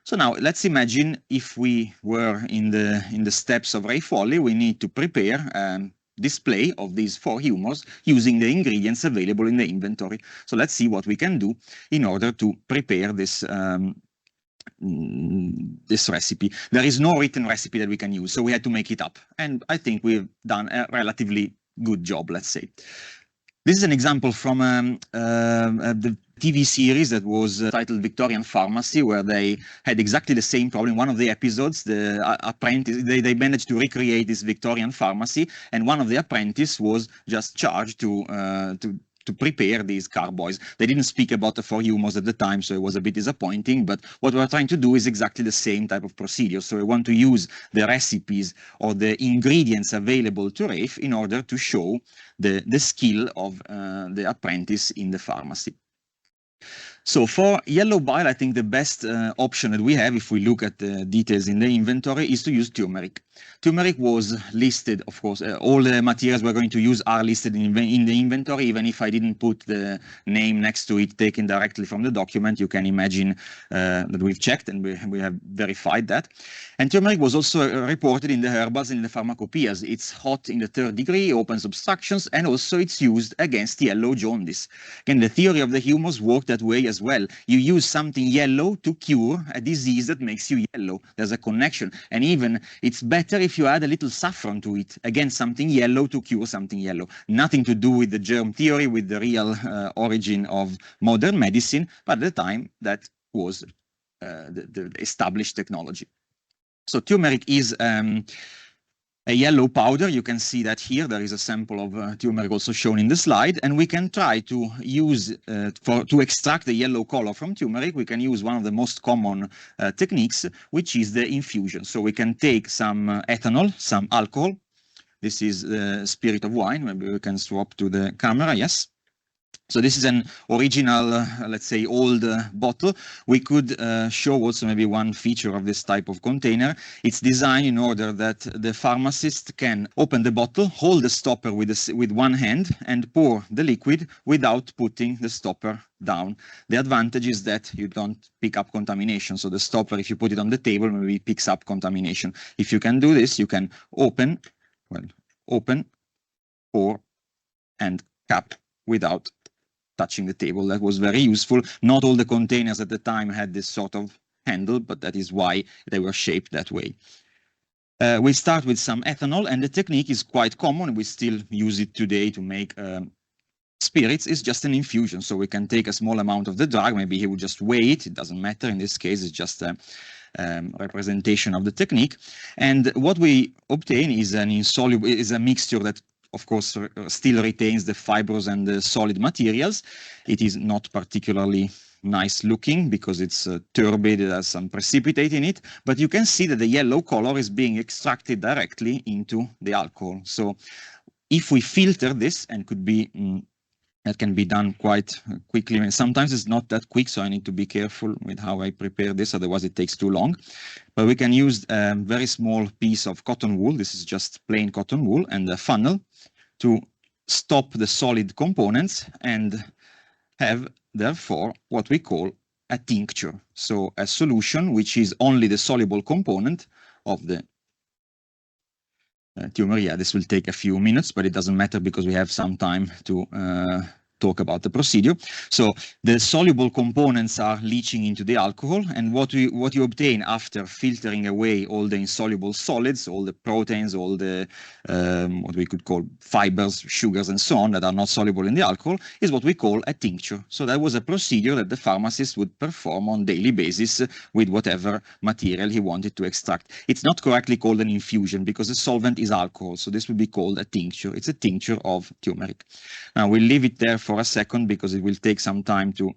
Speaker 1: So now let's imagine if we were in the steps of Raphe Walley, we need to prepare display of these 4 humors using the ingredients available in the inventory. So let's see what we can do in order to prepare this this recipe. There is no written recipe that we can use, so we had to make it up. And I think we've done a relatively good job, let's say. This is an example from the TV series that was titled Victorian Pharmacy, where they had exactly the same problem. One of the episodes, the apprentice, they managed to recreate this Victorian pharmacy, and one of the apprentices was just charged to prepare these carboys. They didn't speak about the 4 humors at the time, so it was a bit disappointing, but what we're trying to do is exactly the same type of procedure. So we want to use the recipes or the ingredients available to Raphe in order to show the skill of the apprentice in the pharmacy. So for yellow bile, I think the best option that we have, if we look at the details in the inventory, is to use turmeric. Turmeric was listed, of course, all the materials we're going to use are listed in the inventory. Even if I didn't put the name next to it taken directly from the document, you can imagine that we've checked and we have verified that. And turmeric was also reported in the herbals and in the pharmacopoeias. It's hot in the 3rd degree, opens obstructions, and also it's used against yellow jaundice. Again, the theory of the humors worked that way as well. You use something yellow to cure a disease that makes you yellow. There's a connection. And even it's better if you add a little saffron to it. Again, something yellow to cure something yellow. Nothing to do with the germ theory, with the real origin of modern medicine, but at the time that was the established technology. So turmeric is a yellow powder. You can see that here. There is a sample of turmeric also shown in the slide, and we can try to use to extract the yellow color from turmeric. We can use one of the most common techniques, which is the infusion. So we can take some ethanol, some alcohol. This is the spirit of wine. Maybe we can swap to the camera. Yes. So this is an original, let's say, old bottle. We could show also maybe one feature of this type of container. It's designed in order that the pharmacist can open the bottle, hold the stopper with one hand, and pour the liquid without putting the stopper down. The advantage is that you don't pick up contamination. So the stopper, if you put it on the table, maybe picks up contamination. If you can do this, you can open, pour, and cap without touching the table. That was very useful. Not all the containers at the time had this sort of handle, but that is why they were shaped that way. We start with some ethanol, and the technique is quite common. We still use it today to make spirits. It's just an infusion. So we can take a small amount of the drug. Maybe he would just weigh it. It doesn't matter. In this case, it's just a representation of the technique. And what we obtain is a mixture that of course, still retains the fibrous and the solid materials. It is not particularly nice looking because it's turbid, it has some precipitate in it, but you can see that the yellow color is being extracted directly into the alcohol. So if we filter this, and that can be done quite quickly. I mean, sometimes it's not that quick, so I need to be careful with how I prepare this, otherwise it takes too long. But we can use a very small piece of cotton wool. This is just plain cotton wool, and a funnel to stop the solid components and have, therefore, what we call a tincture. So a solution which is only the soluble component of the turmeric. Yeah, this will take a few minutes, but it doesn't matter because we have some time to talk about the procedure. So the soluble components are leaching into the alcohol, and what you obtain after filtering away all the insoluble solids, all the proteins, all the what we could call fibers, sugars, and so on that are not soluble in the alcohol, is what we call a tincture. So that was a procedure that the pharmacist would perform on daily basis with whatever material he wanted to extract. It's not correctly called an infusion because the solvent is alcohol, so this would be called a tincture. It's a tincture of turmeric. Now we'll leave it there for a second because it will take some time to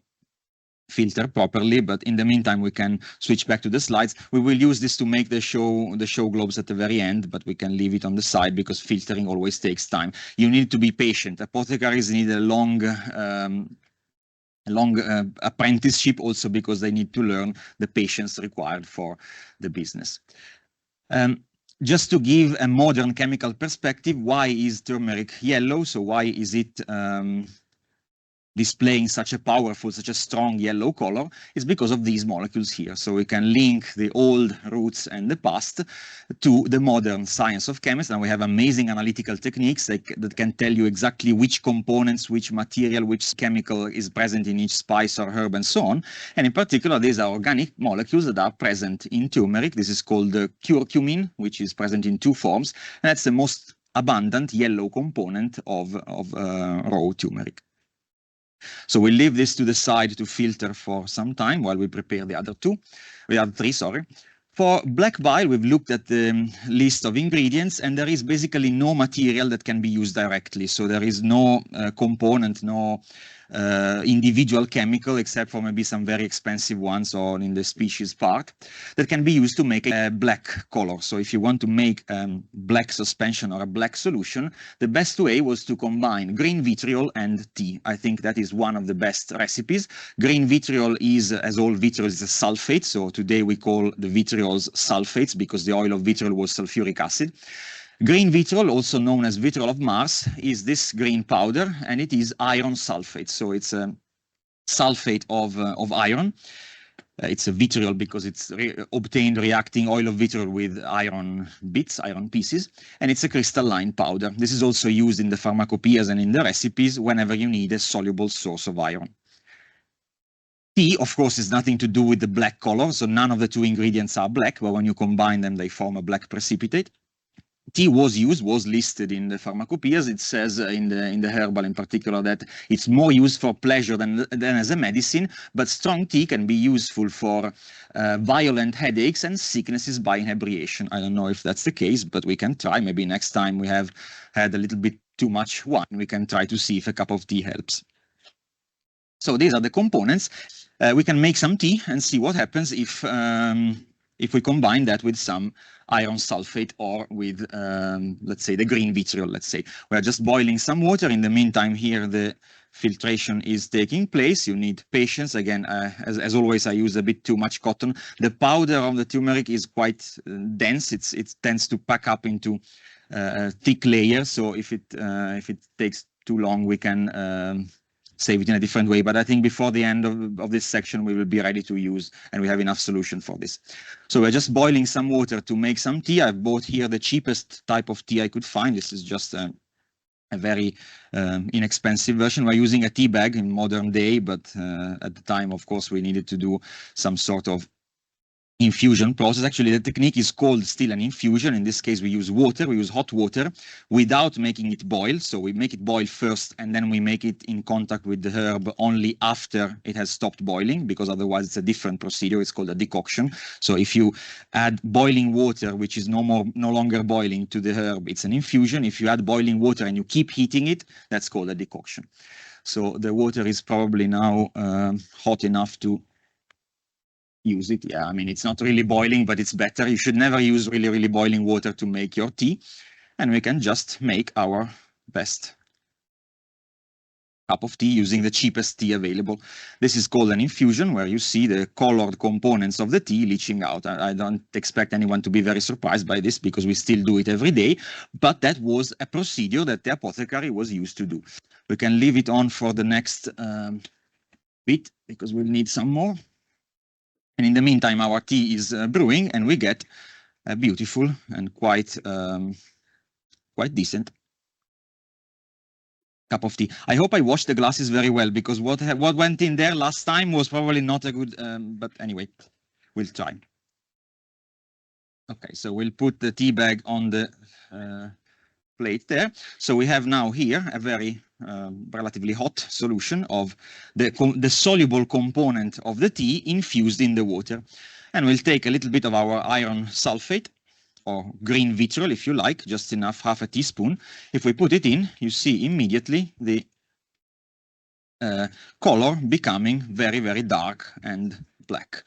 Speaker 1: filter properly, but in the meantime we can switch back to the slides. We will use this to make the show globes at the very end, but we can leave it on the side because filtering always takes time. You need to be patient. Apothecaries need a long apprenticeship also because they need to learn the patience required for the business. Just to give a modern chemical perspective, why is turmeric yellow? So why is it displaying such a powerful, such a strong yellow color? Is because of these molecules here. So we can link the old roots and the past to the modern science of chemistry. And we have amazing analytical techniques that can tell you exactly which components, which material, which chemical is present in each spice or herb and so on. And in particular, these are organic molecules that are present in turmeric. This is called the curcumin, which is present in two forms. And that's the most abundant yellow component of raw turmeric. So we'll leave this to the side to filter for some time while we prepare the other three, sorry. For black bile, we've looked at the list of ingredients, and there is basically no material that can be used directly. So there is no component, no individual chemical, except for maybe some very expensive ones or in the species part, that can be used to make a black color. So if you want to make black suspension or a black solution, the best way was to combine green vitriol and tea. I think that is one of the best recipes. Green vitriol is, as all vitriol, is a sulfate. So today we call the vitriols sulfates because the oil of vitriol was sulfuric acid. Green vitriol, also known as vitriol of Mars, is this green powder, and it is iron sulfate. So it's a sulfate of iron. It's a vitriol because it's obtained reacting oil of vitriol with iron bits, iron pieces, and it's a crystalline powder. This is also used in the pharmacopoeias and in the recipes whenever you need a soluble source of iron. Tea, of course, is nothing to do with the black color, so none of the two ingredients are black, but when you combine them, they form a black precipitate. tea was used, was listed in the pharmacopoeias. It says in the herbal in particular that it's more used for pleasure than as a medicine, but strong tea can be useful for violent headaches and sicknesses by inebriation. I don't know if that's the case, but we can try. Maybe next time we have had a little bit too much wine, we can try to see if a cup of tea helps. So these are the components. We can make some tea and see what happens if we combine that with some iron sulfate or with, let's say, the green vitriol, let's say. We're just boiling some water. In the meantime, here the filtration is taking place. You need patience. Again, as always, I use a bit too much cotton. The powder of the turmeric is quite dense. It tends to pack up into a thick layer. So if it takes too long, we can save it in a different way. But I think before the end of this section, we will be ready to use, and we have enough solution for this. So we're just boiling some water to make some tea. I've bought here the cheapest type of tea I could find. This is just a very inexpensive version. We're using a tea bag in modern day, but at the time, of course, we needed to do some sort of infusion process. Actually, the technique is called still an infusion. In this case, we use water, we use hot water without making it boil. So we make it boil first, and then we make it in contact with the herb only after it has stopped boiling, because otherwise it's a different procedure. It's called a decoction. So if you add boiling water, which is no longer boiling, to the herb, it's an infusion. If you add boiling water and you keep heating it, that's called a decoction. So the water is probably now hot enough to use it. Yeah, I mean, it's not really boiling, but it's better. You should never use really boiling water to make your tea. And we can just make our best cup of tea using the cheapest tea available. This is called an infusion, where you see the colored components of the tea leaching out. I don't expect anyone to be very surprised by this, because we still do it every day, but that was a procedure that the apothecary was used to do. We can leave it on for the next bit, because we'll need some more. And in the meantime, our tea is brewing, and we get a beautiful and quite decent cup of tea. I hope I washed the glasses very well, because what went in there last time was probably not a good, but anyway, we'll try. Okay, so we'll put the tea bag on the plate there. So we have now here a very relatively hot solution of the soluble component of the tea infused in the water. And we'll take a little bit of our iron sulfate, or green vitriol if you like, just enough, half a teaspoon. If we put it in, you see immediately the color becoming very dark and black.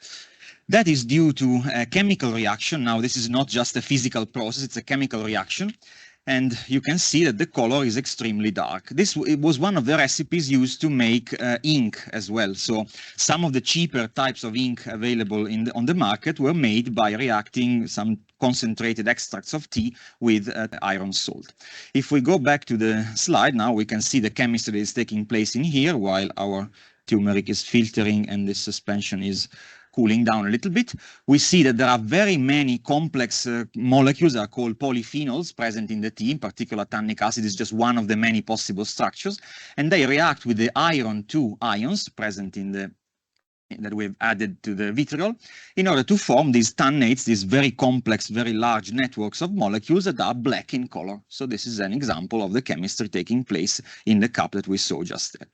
Speaker 1: That is due to a chemical reaction. Now, this is not just a physical process, it's a chemical reaction. And you can see that the color is extremely dark. It was one of the recipes used to make ink as well. So some of the cheaper types of ink available on the market were made by reacting some concentrated extracts of tea with iron salt. If we go back to the slide now, we can see the chemistry that is taking place in here while our turmeric is filtering and the suspension is cooling down a little bit. We see that there are very many complex molecules that are called polyphenols present in the tea. In particular, tannic acid is just one of the many possible structures, and they react with the iron 2 ions present in the that we've added to the vitriol in order to form these tannates, these very complex, very large networks of molecules that are black in color. So this is an example of the chemistry taking place in the cup that we saw just there.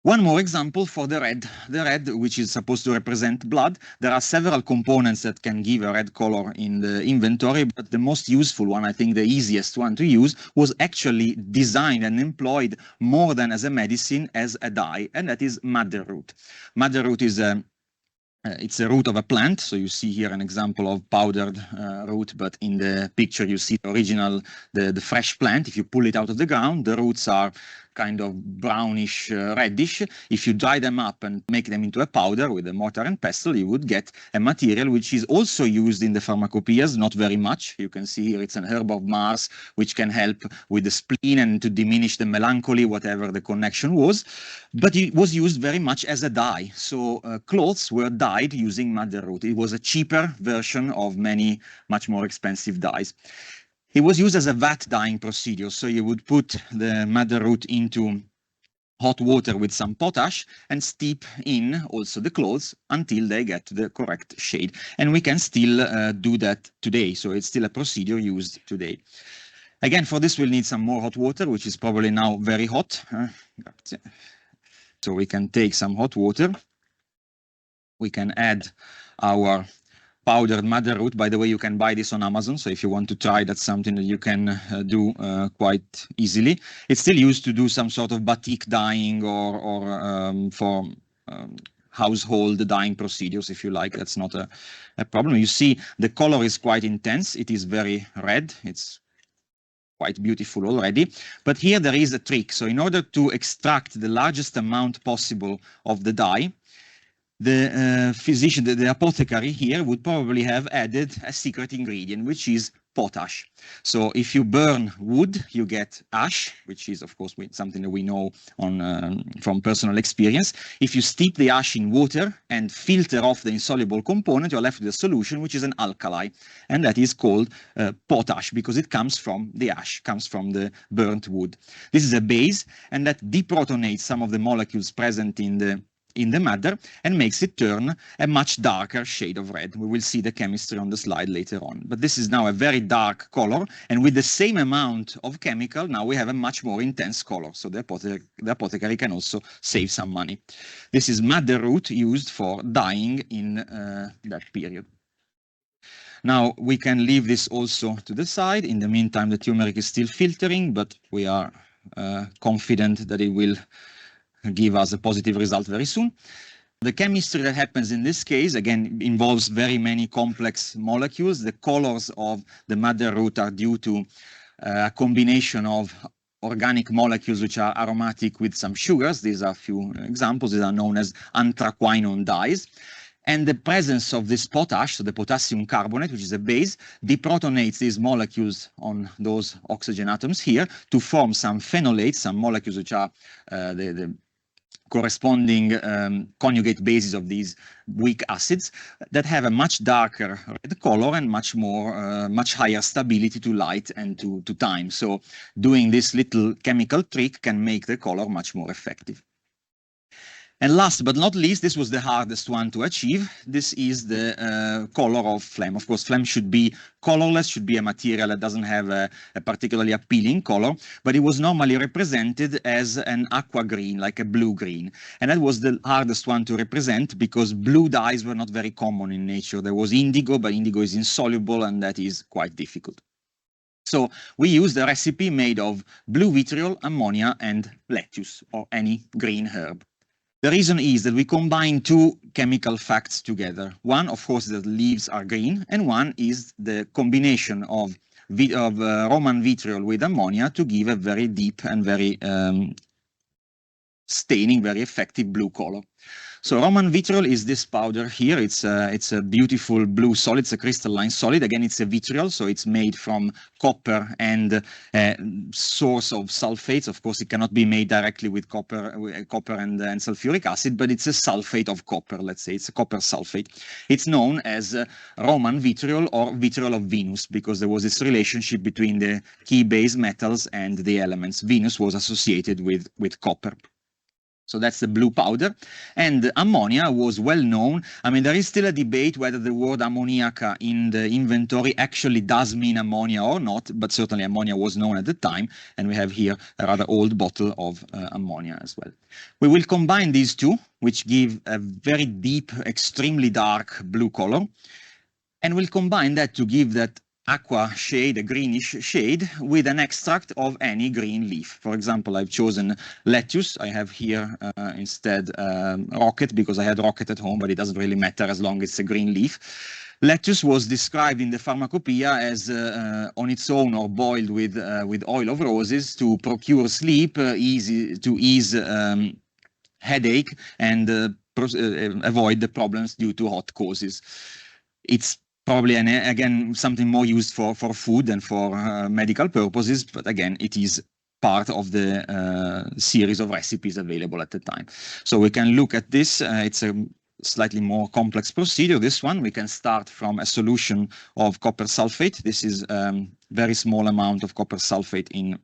Speaker 1: One more example for the red, which is supposed to represent blood. There are several components that can give a red color in the inventory, but the most useful one, I think the easiest one to use, was actually designed and employed more than as a medicine, as a dye, and that is madder root. Madder root is it's a root of a plant, so you see here an example of powdered root, but in the picture you see the original, the fresh plant. If you pull it out of the ground, the roots are kind of brownish, reddish. If you dry them up and make them into a powder with a mortar and pestle, you would get a material which is also used in the pharmacopoeias, not very much. You can see here it's an herb of Mars, which can help with the spleen and to diminish the melancholy, whatever the connection was. But it was used very much as a dye. So clothes were dyed using madder root. It was a cheaper version of many much more expensive dyes. It was used as a vat dyeing procedure, so you would put the madder root into hot water with some potash and steep in also the clothes until they get to the correct shade. And we can still do that today. So it's still a procedure used today. Again, for this, we'll need some more hot water, which is probably now very hot. So we can take some hot water. We can add our powdered madder root. By the way, you can buy this on Amazon. So if you want to try, that's something that you can do quite easily. It's still used to do some sort of batik dyeing or for household dyeing procedures, if you like. That's not a problem. You see, the color is quite intense. It is very red. It's quite beautiful already. But here there is a trick. So in order to extract the largest amount possible of the dye, the physician, the apothecary here would probably have added a secret ingredient, which is potash. So if you burn wood, you get ash, which is, of course, something that we know from personal experience. If you steep the ash in water and filter off the insoluble component, you're left with a solution, which is an alkali. And that is called potash, because it comes from the ash, comes from the burnt wood. This is a base, and that deprotonates some of the molecules present in the madder and makes it turn a much darker shade of red. We will see the chemistry on the slide later on. But this is now a very dark color, and with the same amount of chemical, now we have a much more intense color. So the apothecary can also save some money. This is madder root used for dyeing in that period. Now we can leave this also to the side. In the meantime, the turmeric is still filtering, but we are confident that it will give us a positive result very soon. The chemistry that happens in this case, again, involves very many complex molecules. The colors of the madder root are due to a combination of organic molecules which are aromatic with some sugars. These are a few examples. These are known as anthraquinone dyes. And the presence of this potash, so the potassium carbonate, which is a base, deprotonates these molecules on those oxygen atoms here to form some phenolates, some molecules which are the corresponding conjugate bases of these weak acids that have a much darker red color and much higher stability to light and to time. So doing this little chemical trick can make the color much more effective. And last but not least, this was the hardest one to achieve. This is the color of phlegm. Of course, phlegm should be colorless, should be a material that doesn't have a particularly appealing color, but it was normally represented as an aqua green, like a blue green. And that was the hardest one to represent because blue dyes were not very common in nature. There was indigo, but indigo is insoluble, and that is quite difficult. So we used a recipe made of blue vitriol, ammonia, and lettuce, or any green herb. The reason is that we combine two chemical facts together. One, of course, that leaves are green, and one is the combination of Roman vitriol with ammonia to give a very deep and very staining, very effective blue color. So Roman vitriol is this powder here. It's a beautiful blue solid. It's a crystalline solid. Again, it's a vitriol, so it's made from copper and source of sulfates. Of course, it cannot be made directly with copper and sulfuric acid, but it's a sulfate of copper. Let's say it's a copper sulfate. It's known as Roman vitriol or vitriol of Venus because there was this relationship between the key base metals and the elements. Venus was associated with copper. So that's the blue powder. And ammonia was well known. I mean, there is still a debate whether the word ammoniaca in the inventory actually does mean ammonia or not, but certainly ammonia was known at the time. And we have here a rather old bottle of ammonia as well. We will combine these two, which give a very deep, extremely dark blue color. And we'll combine that to give that aqua shade, a greenish shade, with an extract of any green leaf. For example, I've chosen lettuce. I have here instead rocket because I had rocket at home, but it doesn't really matter as long as it's a green leaf. Lettuce was described in the pharmacopoeia as on its own or boiled with oil of roses to procure sleep, to ease headache, and avoid the problems due to hot causes. It's probably, again, something more used for food than for medical purposes, but again, it is part of the series of recipes available at the time. So we can look at this. It's a slightly more complex procedure. This one, we can start from a solution of copper sulfate. This is very small amount of copper sulfate in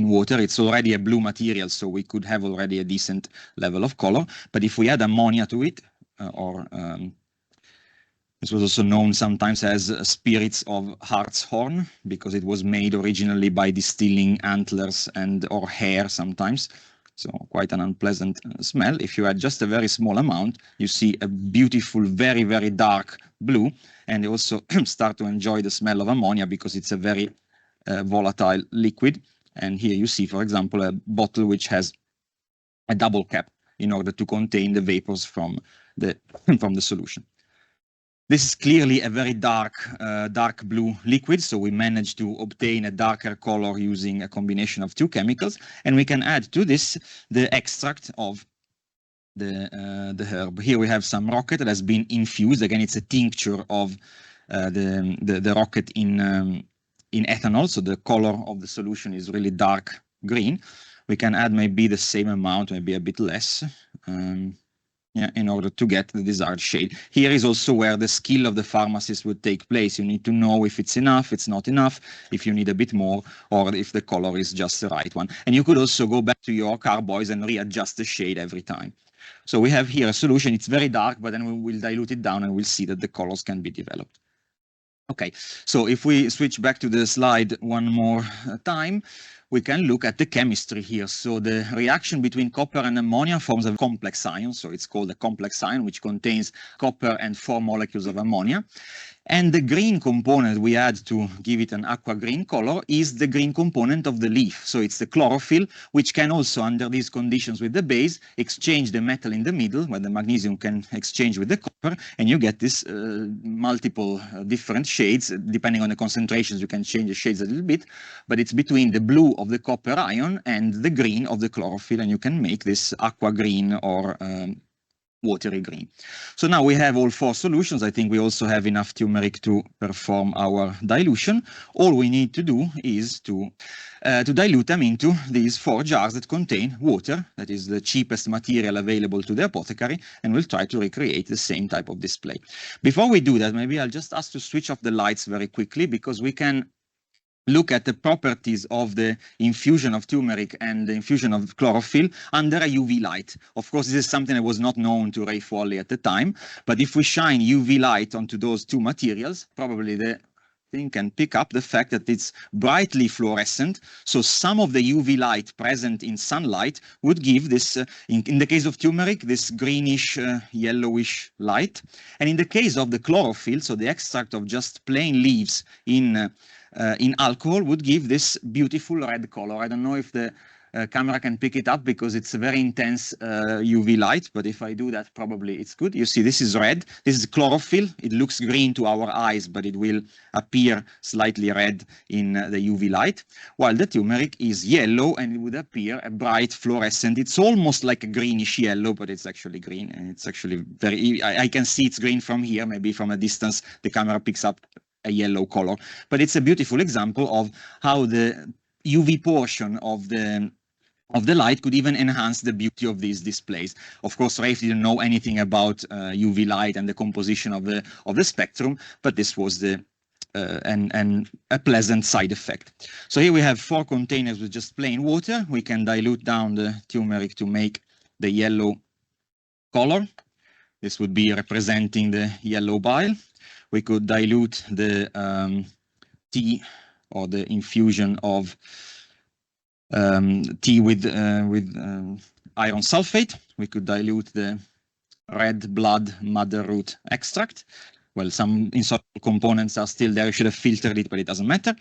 Speaker 1: in water. It's already a blue material, so we could have already a decent level of color. But if we add ammonia to it, this was also known sometimes as spirits of hartshorn, because it was made originally by distilling antlers or hair sometimes. So quite an unpleasant smell. If you add just a very small amount, you see a beautiful, very, very dark blue. And you also start to enjoy the smell of ammonia because it's a very volatile liquid. And here you see, for example, a bottle which has a double cap in order to contain the vapors from the solution. This is clearly a very dark blue liquid, so we managed to obtain a darker color using a combination of two chemicals, and we can add to this the extract of the herb. Here we have some rocket that has been infused. Again, it's a tincture of the rocket in ethanol, so the color of the solution is really dark green. We can add maybe the same amount, maybe a bit less. In order to get the desired shade. Here is also where the skill of the pharmacist would take place. You need to know if it's enough, it's not enough, if you need a bit more, or if the color is just the right one. And you could also go back to your carboys and readjust the shade every time. So we have here a solution. It's very dark, but then we will dilute it down and we'll see that the colors can be developed. Okay, so if we switch back to the slide one more time, we can look at the chemistry here. So the reaction between copper and ammonia forms a complex ion. So it's called a complex ion, which contains copper and 4 molecules of ammonia. And the green component we add to give it an aqua green color is the green component of the leaf. So it's the chlorophyll, which can also, under these conditions with the base, exchange the metal in the middle, where the magnesium can exchange with the copper, and you get this multiple different shades. Depending on the concentrations, you can change the shades a little bit, but it's between the blue of the copper ion and the green of the chlorophyll, and you can make this aqua green or watery green. So now we have all 4 solutions. I think we also have enough turmeric to perform our dilution. All we need to do is to dilute them into these 4 jars that contain water. That is the cheapest material available to the apothecary, and we'll try to recreate the same type of display. Before we do that, maybe I'll just ask to switch off the lights very quickly, because we can look at the properties of the infusion of turmeric and the infusion of chlorophyll under a UV light. Of course, this is something that was not known to Raphe Walley at the time, but if we shine UV light onto those 2 materials, probably the thing can pick up the fact that it's brightly fluorescent. So some of the UV light present in sunlight would give this, in the case of turmeric, this greenish, yellowish light. And in the case of the chlorophyll, so the extract of just plain leaves in alcohol, would give this beautiful red color. I don't know if the camera can pick it up because it's a very intense UV light, but if I do that, probably it's good. You see, this is red. This is chlorophyll. It looks green to our eyes, but it will appear slightly red in the UV light, while the turmeric is yellow and it would appear a bright fluorescent. It's almost like a greenish yellow, but it's actually green, and it's actually very, I can see it's green from here. Maybe from a distance, the camera picks up a yellow color, but it's a beautiful example of how the UV portion of the light could even enhance the beauty of these displays. Of course, Raphe didn't know anything about UV light and the composition of the spectrum, but this was a pleasant side effect. So here we have 4 containers with just plain water. We can dilute down the turmeric to make the yellow color. This would be representing the yellow bile. We could dilute the tea or the infusion of tea with iron sulfate. We could dilute the red blood madder root extract. Well, some insoluble components are still there. You should have filtered it, but it doesn't matter.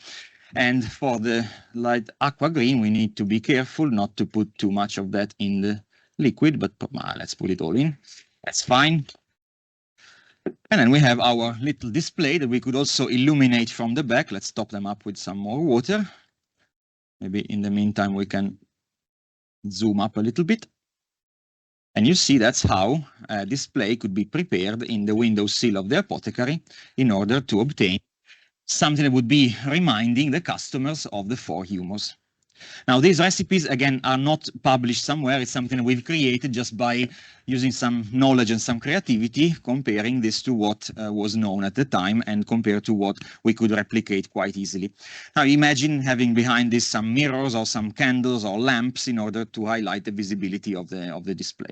Speaker 1: And for the light aqua green, we need to be careful not to put too much of that in the liquid, but let's put it all in. That's fine. And then we have our little display that we could also illuminate from the back. Let's top them up with some more water. Maybe in the meantime, we can zoom up a little bit. And you see that's how a display could be prepared in the windowsill of the apothecary in order to obtain something that would be reminding the customers of the 4 humors. Now, these recipes, again, are not published somewhere. It's something we've created just by using some knowledge and some creativity, comparing this to what was known at the time and compared to what we could replicate quite easily. Now, imagine having behind this some mirrors or some candles or lamps in order to highlight the visibility of the display.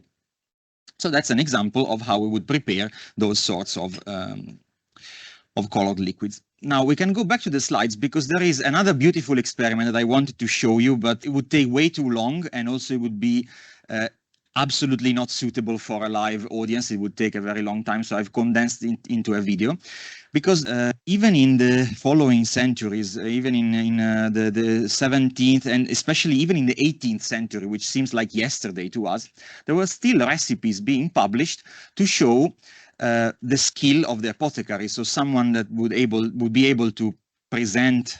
Speaker 1: So that's an example of how we would prepare those sorts of colored liquids. Now we can go back to the slides because there is another beautiful experiment that I wanted to show you, but it would take way too long, and also it would be absolutely not suitable for a live audience. It would take a very long time, so I've condensed it into a video. Because even in the following centuries, even in the 17th and especially even in the 18th century, which seems like yesterday to us, there were still recipes being published to show the skill of the apothecary. So someone that would be able to present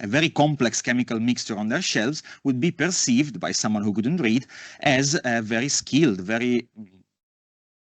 Speaker 1: a very complex chemical mixture on their shelves would be perceived by someone who couldn't read as a very skilled, very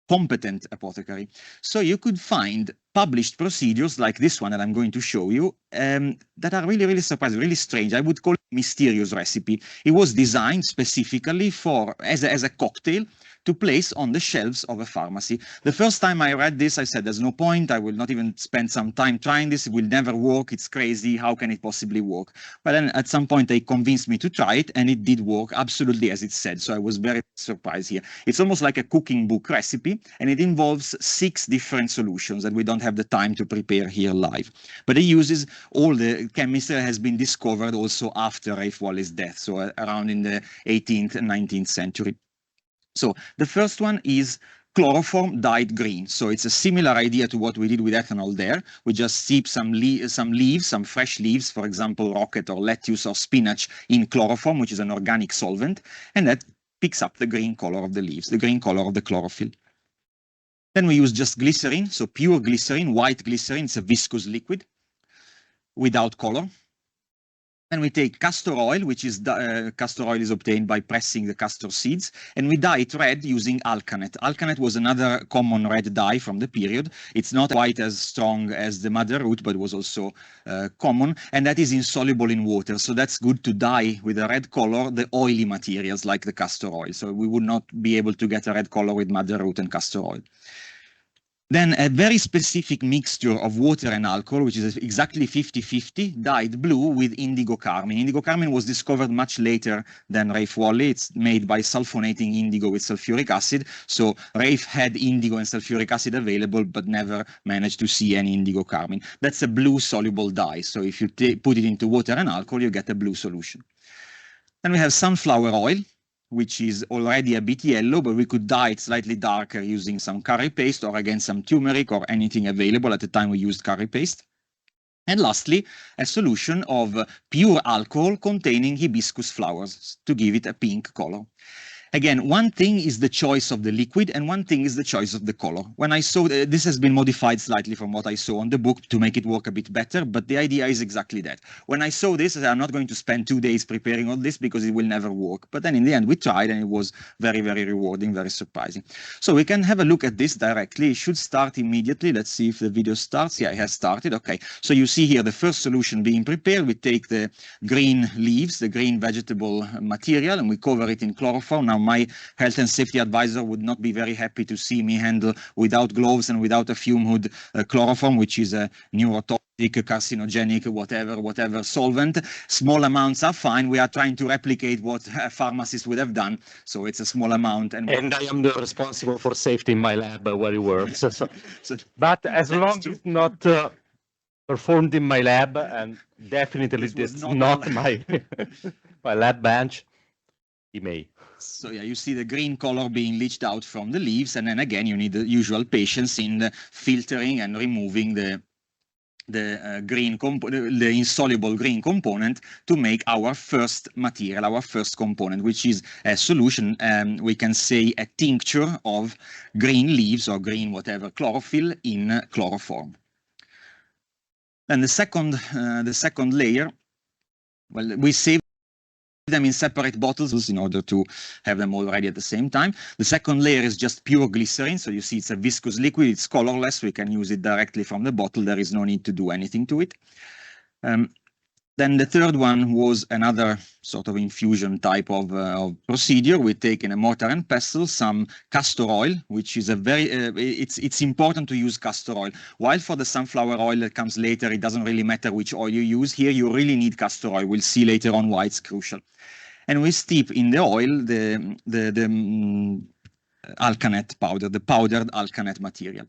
Speaker 1: competent apothecary. So you could find published procedures like this one that I'm going to show you that are really, really surprising, really strange. I would call it a mysterious recipe. It was designed specifically for as a cocktail to place on the shelves of a pharmacy. The first time I read this, I said, there's no point. I will not even spend some time trying this. It will never work. It's crazy. How can it possibly work? But then at some point, they convinced me to try it, and it did work absolutely as it said. So I was very surprised here. It's almost like a cooking book recipe, and it involves 6 different solutions that we don't have the time to prepare here live. But it uses all the chemistry that has been discovered also after Raphe Walley's death, so around in the 18th and 19th century. So the first one is chloroform dyed green. So it's a similar idea to what we did with ethanol there. We just steep some leaves, some fresh leaves, for example, rocket or lettuce or spinach in chloroform, which is an organic solvent, and that picks up the green color of the leaves, the green color of the chlorophyll. Then we use just glycerin, so pure glycerin, white glycerin. It's a viscous liquid without color. Then we take castor oil, which is castor oil is obtained by pressing the castor seeds, and we dye it red using alkanet. Alkanet was another common red dye from the period. It's not quite as strong as the mother root, but was also common, and that is insoluble in water. So that's good to dye with a red color the oily materials like the castor oil. So we would not be able to get a red color with mother root and castor oil. Then a very specific mixture of water and alcohol, which is exactly 50-50, dyed blue with indigo carmine. Indigo carmine was discovered much later than Raphe Walley. It's made by sulfonating indigo with sulfuric acid. So Raphe had indigo and sulfuric acid available, but never managed to see any indigo carmine. That's a blue soluble dye. So if you put it into water and alcohol, you get a blue solution. Then we have sunflower oil, which is already a bit yellow, but we could dye it slightly darker using some curry paste or again some turmeric or anything available. At the time we used curry paste. And lastly, a solution of pure alcohol containing hibiscus flowers to give it a pink color. Again, one thing is the choice of the liquid and one thing is the choice of the color. When I saw this has been modified slightly from what I saw on the book to make it work a bit better, but the idea is exactly that. When I saw this, I'm not going to spend 2 days preparing all this because it will never work. But then in the end, we tried and it was very, very rewarding, very surprising. So we can have a look at this directly. It should start immediately. Let's see if the video starts. Yeah, it has started. Okay, so you see here the first solution being prepared. We take the green leaves, the green vegetable material, and we cover it in chloroform. Now, my health and safety advisor would not be very happy to see me handle without gloves and without a fume hood chloroform, which is a neurotoxic, carcinogenic, whatever solvent. Small amounts are fine. We are trying to replicate what a pharmacist would have done. So it's a small amount. And
Speaker 2: I am the responsible for safety in my lab where it works. But as long as it's not performed in my lab, and definitely it's not my lab bench, it may.
Speaker 1: So yeah, you see the green color being leached out from the leaves, and then again you need the usual patience in the filtering and removing the insoluble green component to make our first material, our first component, which is a solution, we can say a tincture of green leaves or green whatever chlorophyll in chloroform. Then the second layer, well, we save them in separate bottles in order to have them all ready at the same time. The second layer is just pure glycerin. So you see it's a viscous liquid. It's colorless. We can use it directly from the bottle. There is no need to do anything to it. Then the third one was another sort of infusion type of procedure. We take in a mortar and pestle some castor oil, which is a very, it's important to use castor oil. While for the sunflower oil that comes later, it doesn't really matter which oil you use. Here you really need castor oil. We'll see later on why it's crucial. And we steep in the oil the alkanet powder, the powdered alkanet material.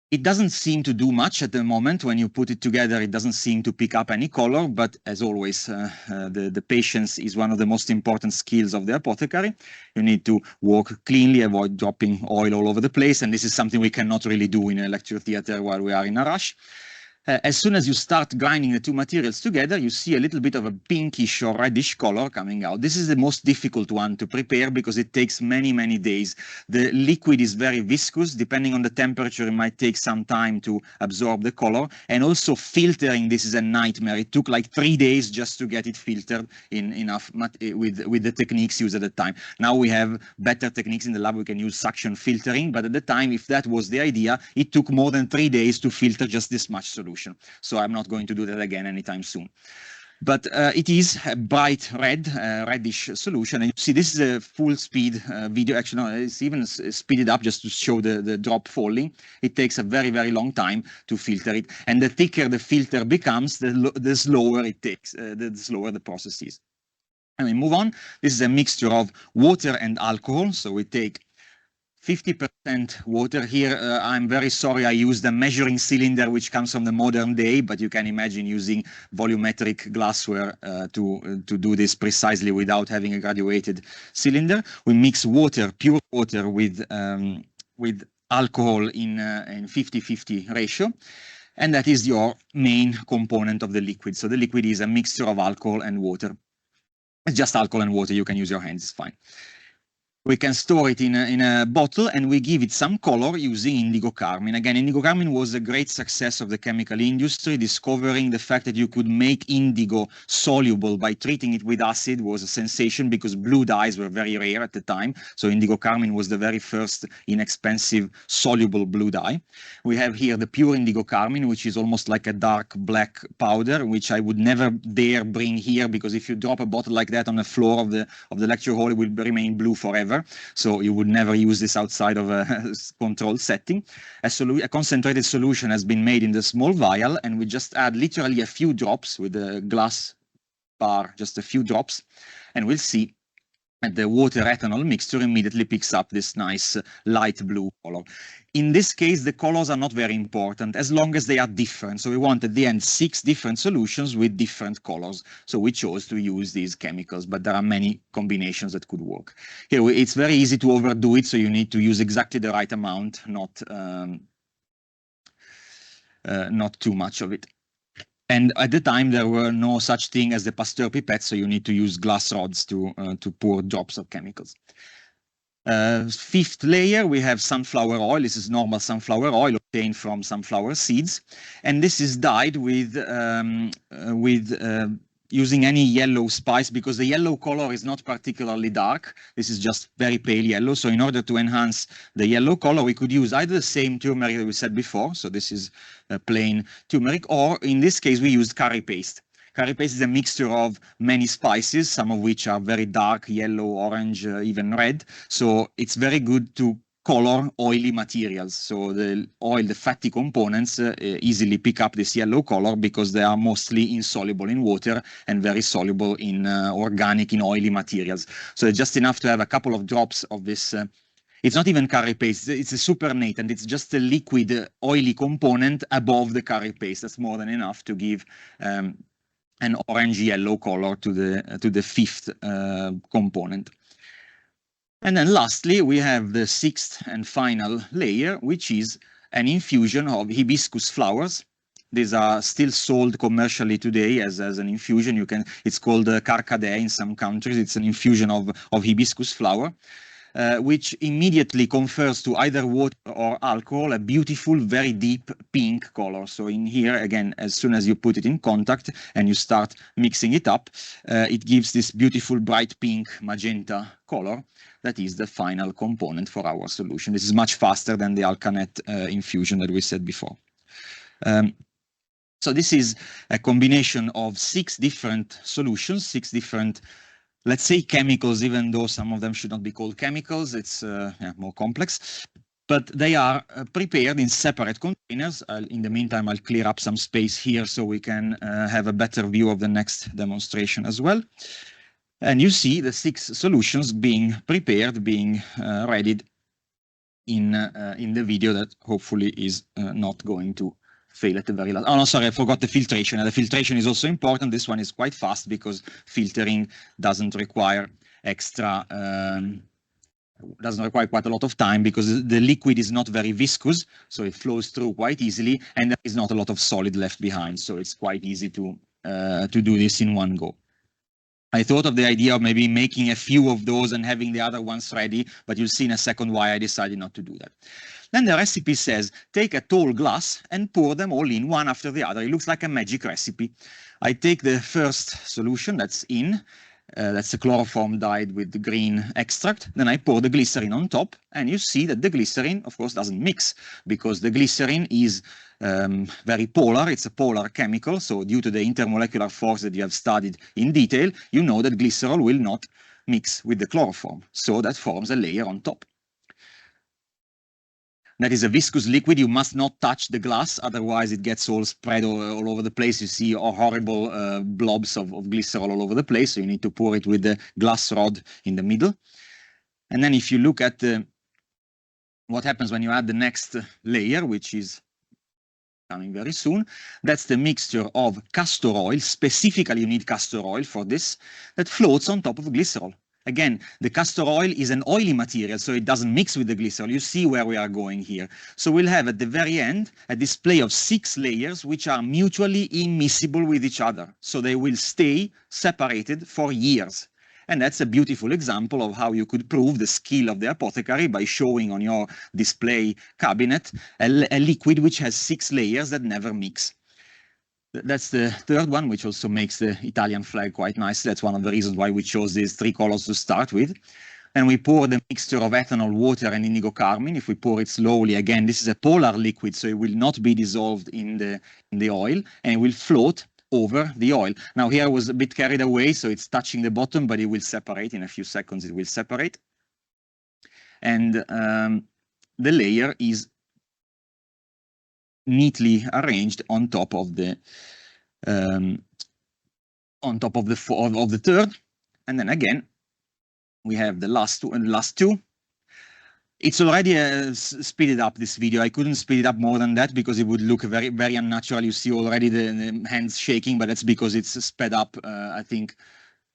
Speaker 1: It doesn't seem to do much at the moment. When you put it together, it doesn't seem to pick up any color, but as always, the patience is one of the most important skills of the apothecary. You need to walk cleanly, avoid dropping oil all over the place, and this is something we cannot really do in a lecture theater while we are in a rush. As soon as you start grinding the two materials together, you see a little bit of a pinkish or reddish color coming out. This is the most difficult one to prepare because it takes many, many days. The liquid is very viscous. Depending on the temperature, it might take some time to absorb the color. And also filtering, this is a nightmare. It took like 3 days just to get it filtered in enough with the techniques used at the time. Now we have better techniques in the lab. We can use suction filtering. But at the time, if that was the idea, it took more than 3 days to filter just this much solution. So I'm not going to do that again anytime soon. But it is a bright red, reddish solution. And you see, this is a full speed video. Actually, no, it's even speeded up just to show the drop falling. It takes a very, very long time to filter it. And the thicker the filter becomes, the slower it takes, the slower the process is. And we move on. This is a mixture of water and alcohol. So we take 50% water here. I'm very sorry I used a measuring cylinder which comes from the modern day, but you can imagine using volumetric glassware to do this precisely without having a graduated cylinder. We mix water, pure water, with alcohol in 50-50 ratio, and that is your main component of the liquid. So the liquid is a mixture of alcohol and water. It's just alcohol and water. You can use your hands, it's fine. We can store it in a bottle, and we give it some color using indigo carmine. Again, indigo carmine was a great success of the chemical industry. Discovering the fact that you could make indigo soluble by treating it with acid was a sensation because blue dyes were very rare at the time. So indigo carmine was the very first inexpensive soluble blue dye. We have here the pure indigo carmine, which is almost like a dark black powder, which I would never dare bring here because if you drop a bottle like that on the floor of the lecture hall, it will remain blue forever. So you would never use this outside of a controlled setting. A concentrated solution has been made in the small vial, and we just add literally a few drops with a glass bar, just a few drops, and we'll see that the water ethanol mixture immediately picks up this nice light blue color. In this case, the colors are not very important as long as they are different. So we want at the end 6 different solutions with different colors. So we chose to use these chemicals, but there are many combinations that could work. Here, it's very easy to overdo it, so you need to use exactly the right amount, not too much of it. And at the time, there were no such thing as the Pasteur pipette, so you need to use glass rods to pour drops of chemicals. 5th layer, we have sunflower oil. This is normal sunflower oil obtained from sunflower seeds. And this is dyed with using any yellow spice because the yellow color is not particularly dark. This is just very pale yellow. So in order to enhance the yellow color, we could use either the same turmeric that we said before. So this is plain turmeric, or in this case, we used curry paste. Curry paste is a mixture of many spices, some of which are very dark, yellow, orange, even red. So it's very good to color oily materials. So the oil, the fatty components easily pick up this yellow color because they are mostly insoluble in water and very soluble in organic, in oily materials. So it's just enough to have a couple of drops of this. It's not even curry paste, it's a supernatant. It's just a liquid oily component above the curry paste. That's more than enough to give an orange-yellow color to the 5th component. And then lastly, we have the 6th and final layer, which is an infusion of hibiscus flowers. These are still sold commercially today as an infusion. It's called carcadet in some countries. It's an infusion of hibiscus flower. Which immediately confers to either water or alcohol a beautiful, very deep pink color. So in here, again, as soon as you put it in contact and you start mixing it up, it gives this beautiful, bright pink magenta color. That is the final component for our solution. This is much faster than the alkanet infusion that we said before. So this is a combination of 6 different solutions, 6 different, let's say, chemicals, even though some of them should not be called chemicals. It's yeah, more complex. But they are prepared in separate containers. In the meantime, I'll clear up some space here so we can have a better view of the next demonstration as well. And you see the 6 solutions being prepared, being readied in the video that hopefully is not going to fail at the very last. Oh, no, sorry, I forgot the filtration. And the filtration is also important. This one is quite fast because filtering doesn't require extra, doesn't require quite a lot of time because the liquid is not very viscous, so it flows through quite easily, and there is not a lot of solid left behind, so it's quite easy to do this in one go. I thought of the idea of maybe making a few of those and having the other ones ready, but you'll see in a second why I decided not to do that. Then the recipe says, take a tall glass and pour them all in one after the other. It looks like a magic recipe. I take the first solution that's in, that's the chloroform dyed with the green extract. Then I pour the glycerin on top, and you see that the glycerin, of course, doesn't mix because the glycerin is very polar. It's a polar chemical, so due to the intermolecular force that you have studied in detail, you know that glycerol will not mix with the chloroform, so that forms a layer on top. That is a viscous liquid. You must not touch the glass, otherwise it gets all spread all over the place. You see horrible blobs of glycerol all over the place, so you need to pour it with the glass rod in the middle. And then if you look at what happens when you add the next layer, which is coming very soon, that's the mixture of castor oil. Specifically, you need castor oil for this, that floats on top of glycerol. Again, the castor oil is an oily material, so it doesn't mix with the glycerol. You see where we are going here. So we'll have at the very end a display of 6 layers which are mutually immiscible with each other. So they will stay separated for years. And that's a beautiful example of how you could prove the skill of the apothecary by showing on your display cabinet a liquid which has 6 layers that never mix. That's the third one, which also makes the Italian flag quite nice. That's one of the reasons why we chose these 3 colors to start with. And we pour the mixture of ethanol, water, and indigo carmine. If we pour it slowly, again, this is a polar liquid, so it will not be dissolved in the oil, and it will float over the oil. Now here I was a bit carried away, so it's touching the bottom, but it will separate. In a few seconds, it will separate. And the layer is neatly arranged on top of the third, and then again we have the last two. It's already speeded up, this video. I couldn't speed it up more than that because it would look very, very unnatural. You see already the hands shaking, but that's because it's sped up, I think,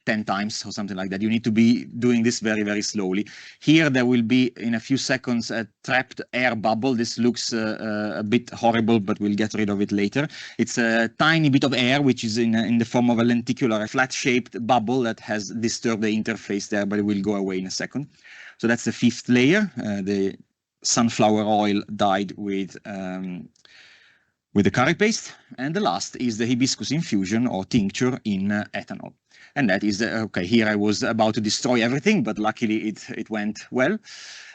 Speaker 1: 10 times or something like that. You need to be doing this very, very slowly. Here there will be, in a few seconds, a trapped air bubble. This looks a bit horrible, but we'll get rid of it later. It's a tiny bit of air, which is in the form of a lenticular, flat-shaped bubble that has disturbed the interface there, but it will go away in a second. So that's the 5th layer, the sunflower oil dyed with the curry paste. And the last is the hibiscus infusion or tincture in ethanol. And that is, okay, here I was about to destroy everything, but luckily it went well.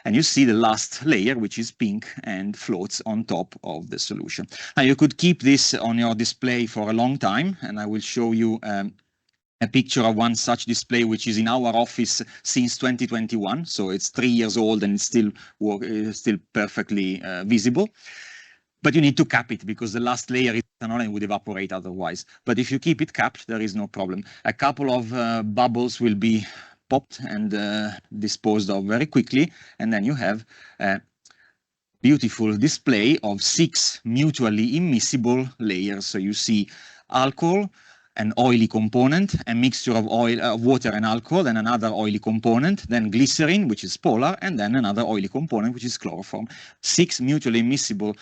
Speaker 1: And you see the last layer, which is pink and floats on top of the solution. Now you could keep this on your display for a long time, and I will show you a picture of one such display, which is in our office since 2021. So it's 3 years old and it's still perfectly visible. But you need to cap it because the last layer is ethanol and would evaporate otherwise. But if you keep it capped, there is no problem. A couple of bubbles will be popped and disposed of very quickly. And then you have a beautiful display of 6 mutually immiscible layers. So you see alcohol, an oily component, a mixture of water and alcohol, and another oily component, then glycerin, which is polar, and then another oily component, which is chloroform. 6 mutually immiscible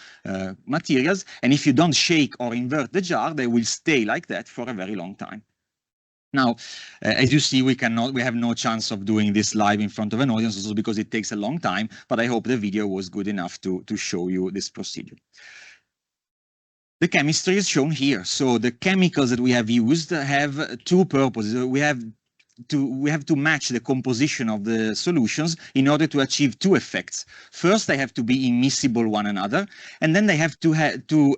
Speaker 1: materials, and if you don't shake or invert the jar, they will stay like that for a very long time. Now, as you see, we have no chance of doing this live in front of an audience, also because it takes a long time, but I hope the video was good enough to show you this procedure. The chemistry is shown here. So the chemicals that we have used have 2 purposes. We have to match the composition of the solutions in order to achieve two effects. First, they have to be immiscible one another, and then they have to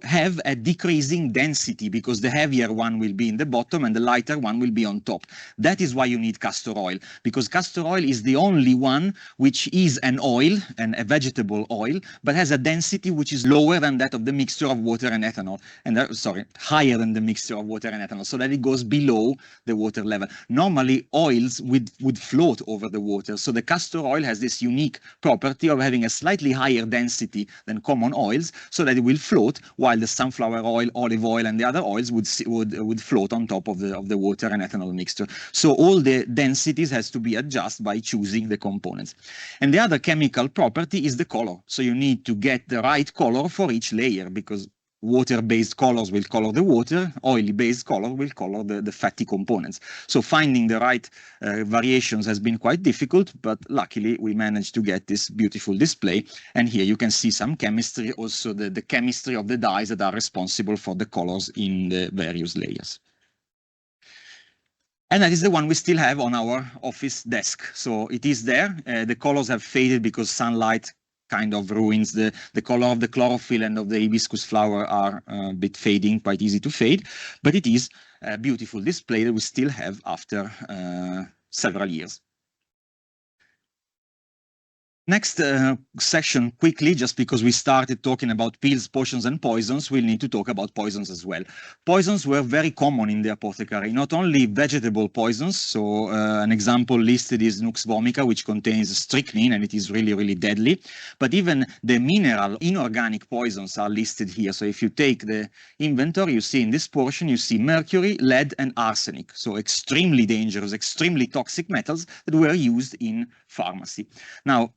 Speaker 1: have a decreasing density, because the heavier one will be in the bottom and the lighter one will be on top. That is why you need castor oil, because castor oil is the only one which is an oil, and a vegetable oil, but has a density which is lower than that of the mixture of water and ethanol, and sorry, higher than the mixture of water and ethanol, so that it goes below the water level. Normally, oils would float over the water. So the castor oil has this unique property of having a slightly higher density than common oils, so that it will float, while the sunflower oil, olive oil, and the other oils would float on top of the water and ethanol mixture. So all the densities has to be adjusted by choosing the components. And the other chemical property is the color. So you need to get the right color for each layer, because water-based colors will color the water, oily-based color will color the fatty components. So finding the right variations has been quite difficult, but luckily we managed to get this beautiful display. And here you can see some chemistry, also the chemistry of the dyes that are responsible for the colors in the various layers. And that is the one we still have on our office desk. So it is there. The colors have faded because sunlight kind of ruins the color of the chlorophyll and of the hibiscus flower are a bit fading, quite easy to fade, but it is a beautiful display that we still have after several years. Next section, quickly, just because we started talking about pills, potions, and poisons, we'll need to talk about poisons as well. Poisons were very common in the apothecary, not only vegetable poisons. So an example listed is Nux vomica, which contains strychnine, and it is really, really deadly. But even the mineral, inorganic poisons are listed here. So if you take the inventory, you see in this portion, you see mercury, lead, and arsenic. So extremely dangerous, extremely toxic metals that were used in pharmacy. Now,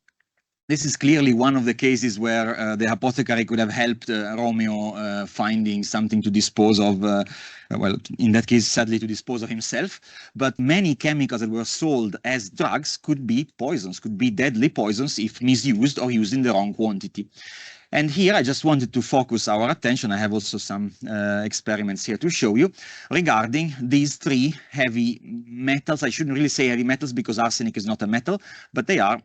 Speaker 1: this is clearly one of the cases where the apothecary could have helped Romeo finding something to dispose of, well, in that case, sadly, to dispose of himself. But many chemicals that were sold as drugs could be poisons, could be deadly poisons if misused or used in the wrong quantity. And here I just wanted to focus our attention. I have also some experiments here to show you regarding these three heavy metals. I shouldn't really say heavy metals because arsenic is not a metal, but they are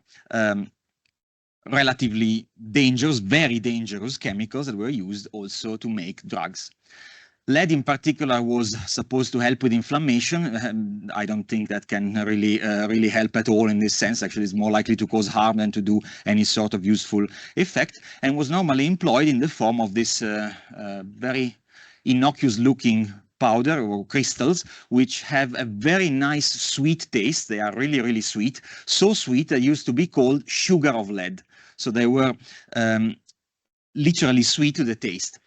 Speaker 1: relatively dangerous, very dangerous chemicals that were used also to make drugs. Lead in particular was supposed to help with inflammation. I don't think that can really help at all in this sense. Actually, it's more likely to cause harm than to do any sort of useful effect, and was normally employed in the form of this very innocuous looking powder or crystals, which have a very nice sweet taste. They are really, really sweet. So sweet they used to be called sugar of lead. So they were literally sweet to the taste.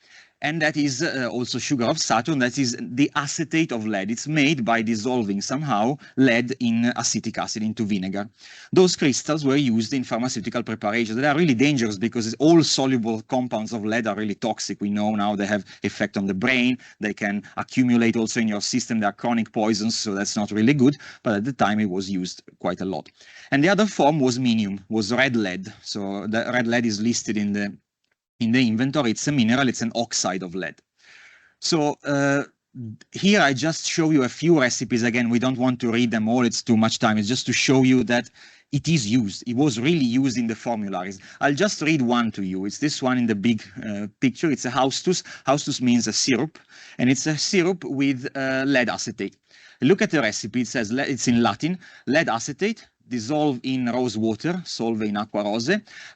Speaker 1: And that is also sugar of Saturn. That is the acetate of lead. It's made by dissolving somehow lead in acetic acid into vinegar. Those crystals were used in pharmaceutical preparations. They are really dangerous because all soluble compounds of lead are really toxic. We know now they have effect on the brain. They can accumulate also in your system. They are chronic poisons, so that's not really good. But at the time, it was used quite a lot. And the other form was minium, was red lead. So the red lead is listed in the inventory. It's a mineral, it's an oxide of lead. So here I just show you a few recipes. Again, we don't want to read them all, it's too much time. It's just to show you that it is used. It was really used in the formularies. I'll just read one to you. It's this one in the big picture. It's a haustus. Haustus means a syrup, and it's a syrup with lead acetate. Look at the recipe. It says, it's in Latin, lead acetate, dissolve in rose water, solve in aqua rose,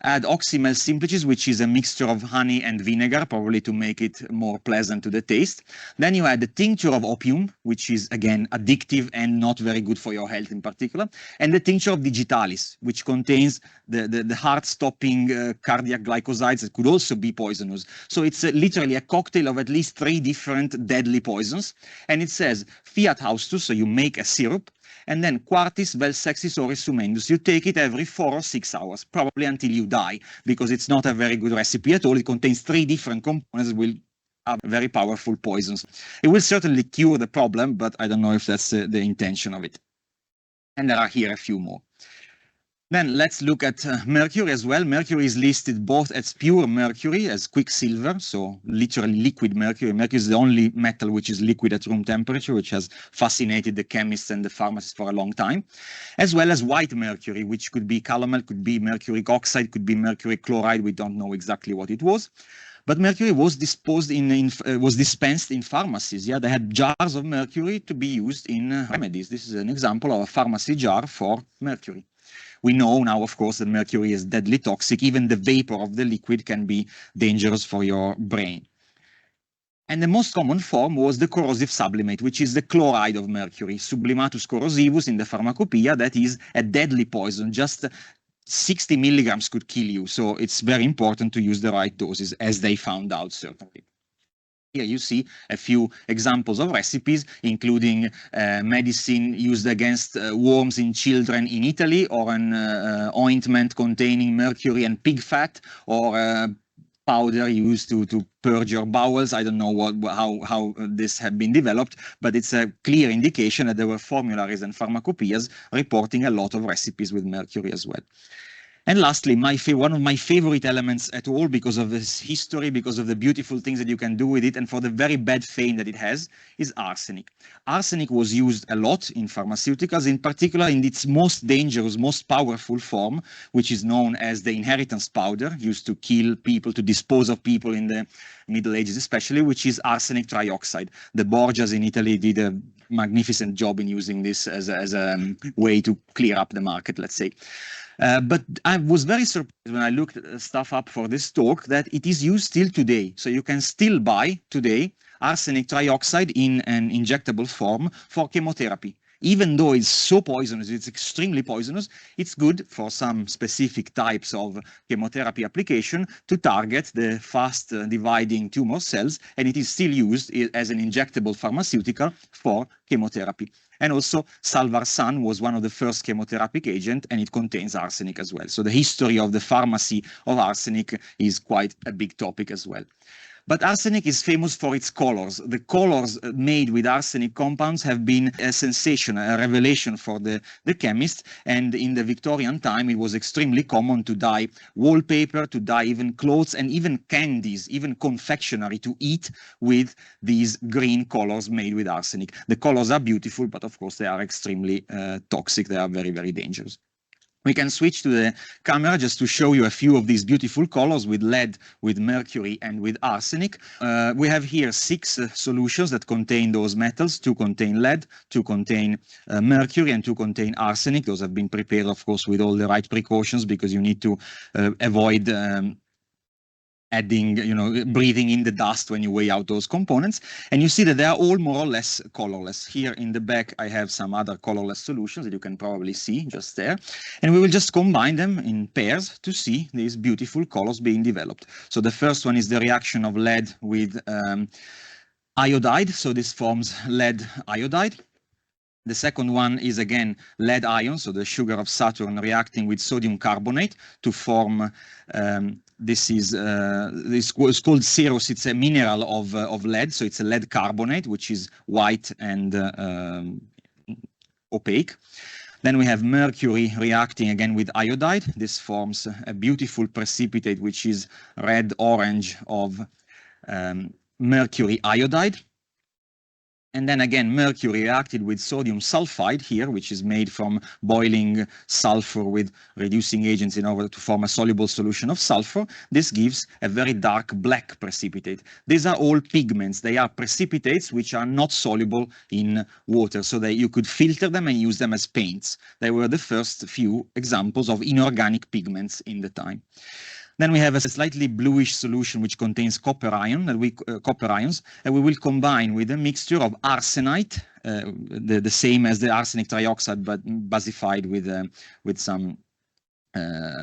Speaker 1: add oxymel simplicis, which is a mixture of honey and vinegar, probably to make it more pleasant to the taste. Then you add the tincture of opium, which is, again, addictive and not very good for your health in particular, and the tincture of digitalis, which contains the heart-stopping cardiac glycosides that could also be poisonous. So it's literally a cocktail of at least 3 different deadly poisons. And it says, fiat haustus, so you make a syrup, and then quartis vel sexis oris sumendus. You take it every 4 or 6 hours, probably until you die, because it's not a very good recipe at all. It contains 3 different components that will have very powerful poisons. It will certainly cure the problem, but I don't know if that's the intention of it. And there are here a few more. Then let's look at mercury as well. Mercury is listed both as pure mercury, as quicksilver, so literally liquid mercury. Mercury is the only metal which is liquid at room temperature, which has fascinated the chemists and the pharmacists for a long time, as well as white mercury, which could be calomel, could be mercuric oxide, could be mercury chloride. We don't know exactly what it was. But mercury was dispensed in pharmacies. Yeah, they had jars of mercury to be used in remedies. This is an example of a pharmacy jar for mercury. We know now, of course, that mercury is deadly toxic. Even the vapor of the liquid can be dangerous for your brain. And the most common form was the corrosive sublimate, which is the chloride of mercury, sublimatus corrosivus in the pharmacopoeia. That is a deadly poison. Just 60 milligrams could kill you. So it's very important to use the right doses, as they found out, certainly. Here you see a few examples of recipes, including medicine used against worms in children in Italy, or an ointment containing mercury and pig fat, or powder used to purge your bowels. I don't know how this had been developed, but it's a clear indication that there were formularies and pharmacopoeias reporting a lot of recipes with mercury as well. And lastly, one of my favorite elements at all, because of this history, because of the beautiful things that you can do with it, and for the very bad fame that it has, is arsenic. Arsenic was used a lot in pharmaceuticals, in particular in its most dangerous, most powerful form, which is known as the inheritance powder, used to kill people, to dispose of people in the Middle Ages especially, which is arsenic trioxide. The Borgias in Italy did a magnificent job in using this as a way to clear up the market, let's say. But I was very surprised when I looked stuff up for this talk that it is used still today. So you can still buy today arsenic trioxide in an injectable form for chemotherapy. Even though it's so poisonous, it's extremely poisonous, it's good for some specific types of chemotherapy application to target the fast dividing tumor cells, and it is still used as an injectable pharmaceutical for chemotherapy. And also Salvarsan was one of the first chemotherapeutic agents, and it contains arsenic as well. So the history of the pharmacy of arsenic is quite a big topic as well. But arsenic is famous for its colors. The colors made with arsenic compounds have been a sensation, a revelation for the chemists. And in the Victorian time, it was extremely common to dye wallpaper, to dye even clothes, and even candies, even confectionery to eat with these green colors made with arsenic. The colors are beautiful, but of course they are extremely toxic. They are very, very dangerous. We can switch to the camera just to show you a few of these beautiful colors with lead, with mercury, and with arsenic. We have here 6 solutions that contain those metals. 2 contain lead, 2 contain mercury, and 2 contain arsenic. Those have been prepared, of course, with all the right precautions, because you need to avoid adding, breathing in the dust when you weigh out those components. And you see that they are all more or less colorless. Here in the back, I have some other colorless solutions that you can probably see just there. And we will just combine them in pairs to see these beautiful colors being developed. So the first one is the reaction of lead with iodide. So this forms lead iodide. The second one is again lead ion, so the sugar of Saturn reacting with sodium carbonate to form this is called ceros. It's a mineral of lead, so it's a lead carbonate, which is white and opaque. Then we have mercury reacting again with iodide. This forms a beautiful precipitate, which is red-orange of mercury iodide. And then again, mercury reacted with sodium sulfide here, which is made from boiling sulfur with reducing agents in order to form a soluble solution of sulfur. This gives a very dark black precipitate. These are all pigments. They are precipitates which are not soluble in water, so that you could filter them and use them as paints. They were the first few examples of inorganic pigments in the time. Then we have a slightly bluish solution which contains copper ions that we will combine with a mixture of arsenite, the same as the arsenic trioxide, but basified with some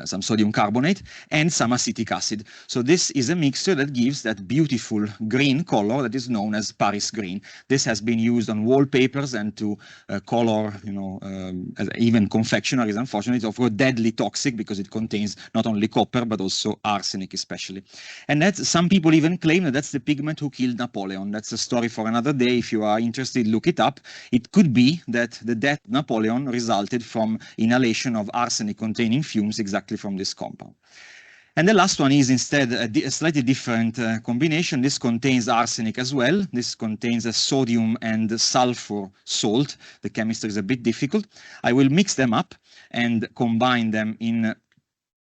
Speaker 1: some sodium carbonate, and some acetic acid. So this is a mixture that gives that beautiful green color that is known as Paris green. This has been used on wallpapers and to color, even confectionaries. Unfortunately, it's of course deadly toxic because it contains not only copper but also arsenic especially. And that's, some people even claim that that's the pigment who killed Napoleon. That's a story for another day. If you are interested, look it up. It could be that the death of Napoleon resulted from inhalation of arsenic-containing fumes exactly from this compound. And the last one is instead a slightly different combination. This contains arsenic as well. This contains a sodium and sulfur salt. The chemistry is a bit difficult. I will mix them up and combine them in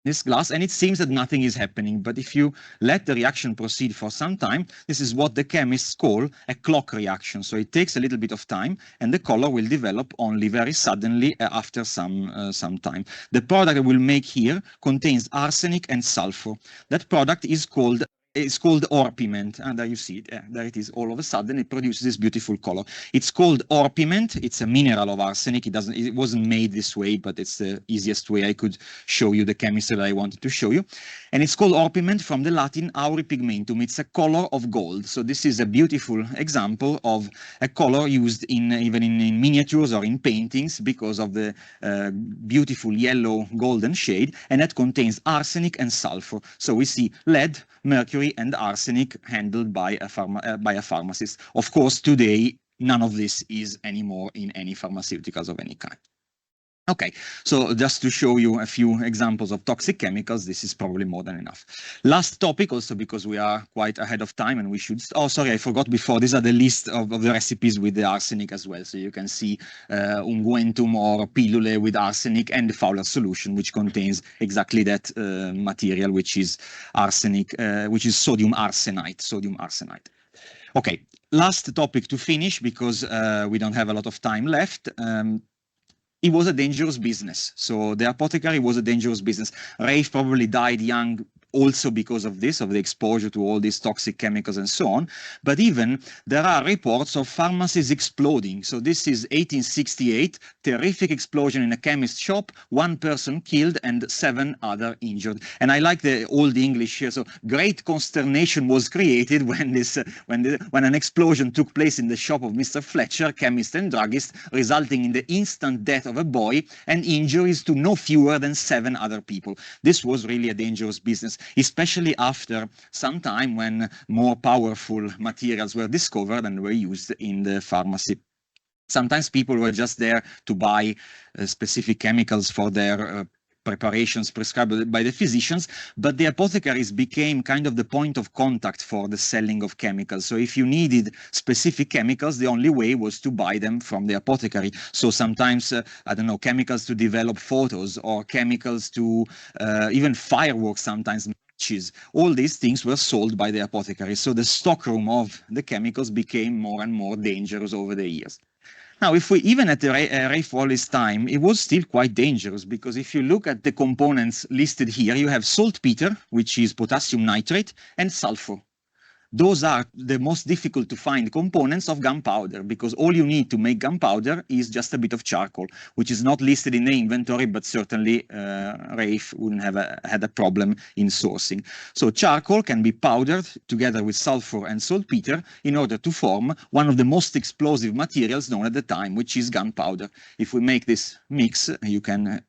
Speaker 1: this glass, and it seems that nothing is happening. But if you let the reaction proceed for some time, this is what the chemists call a clock reaction. So it takes a little bit of time, and the color will develop only very suddenly after some time. The product I will make here contains arsenic and sulfur. That product is called orpiment, and there you see it. There it is. All of a sudden, it produces this beautiful color. It's called orpiment. It's a mineral of arsenic. It wasn't made this way, but it's the easiest way I could show you the chemistry that I wanted to show you. And it's called orpiment from the Latin auripigmentum. It's a color of gold. So this is a beautiful example of a color used even in miniatures or in paintings because of the beautiful yellow golden shade, and that contains arsenic and sulfur. So we see lead, mercury, and arsenic handled by a pharmacist. Of course, today, none of this is anymore in any pharmaceuticals of any kind. Okay, so just to show you a few examples of toxic chemicals, this is probably more than enough. Last topic, also because we are quite ahead of time and we should... Oh, sorry, I forgot before. These are the list of the recipes with the arsenic as well. So you can see unguentum or pilule with arsenic and the Fowler solution, which contains exactly that material, which is arsenic, which is sodium arsenite. Okay, last topic to finish because we don't have a lot of time left. It was a dangerous business. So the apothecary was a dangerous business. Raphe probably died young also because of this, of the exposure to all these toxic chemicals and so on. But even there are reports of pharmacies exploding. So this is 1868, terrific explosion in a chemist shop, 1 person killed and 7 other injured. And I like the old English here. So great consternation was created when when an explosion took place in the shop of Mr. Fletcher, chemist and druggist, resulting in the instant death of a boy and injuries to no fewer than 7 other people. This was really a dangerous business, especially after some time when more powerful materials were discovered and were used in the pharmacy. Sometimes people were just there to buy specific chemicals for their preparations prescribed by the physicians, but the apothecaries became kind of the point of contact for the selling of chemicals. So if you needed specific chemicals, the only way was to buy them from the apothecary. So sometimes, I don't know, chemicals to develop photos or chemicals to even fireworks sometimes. All these things were sold by the apothecary. So the stockroom of the chemicals became more and more dangerous over the years. Now, if we even at the Raphe Walley's time, it was still quite dangerous because if you look at the components listed here, you have saltpeter, which is potassium nitrate, and sulfur. Those are the most difficult to find components of gunpowder because all you need to make gunpowder is just a bit of charcoal, which is not listed in the inventory, but certainly Raphe wouldn't have had a problem in sourcing. So charcoal can be powdered together with sulfur and saltpeter in order to form one of the most explosive materials known at the time, which is gunpowder. If we make this mix, you can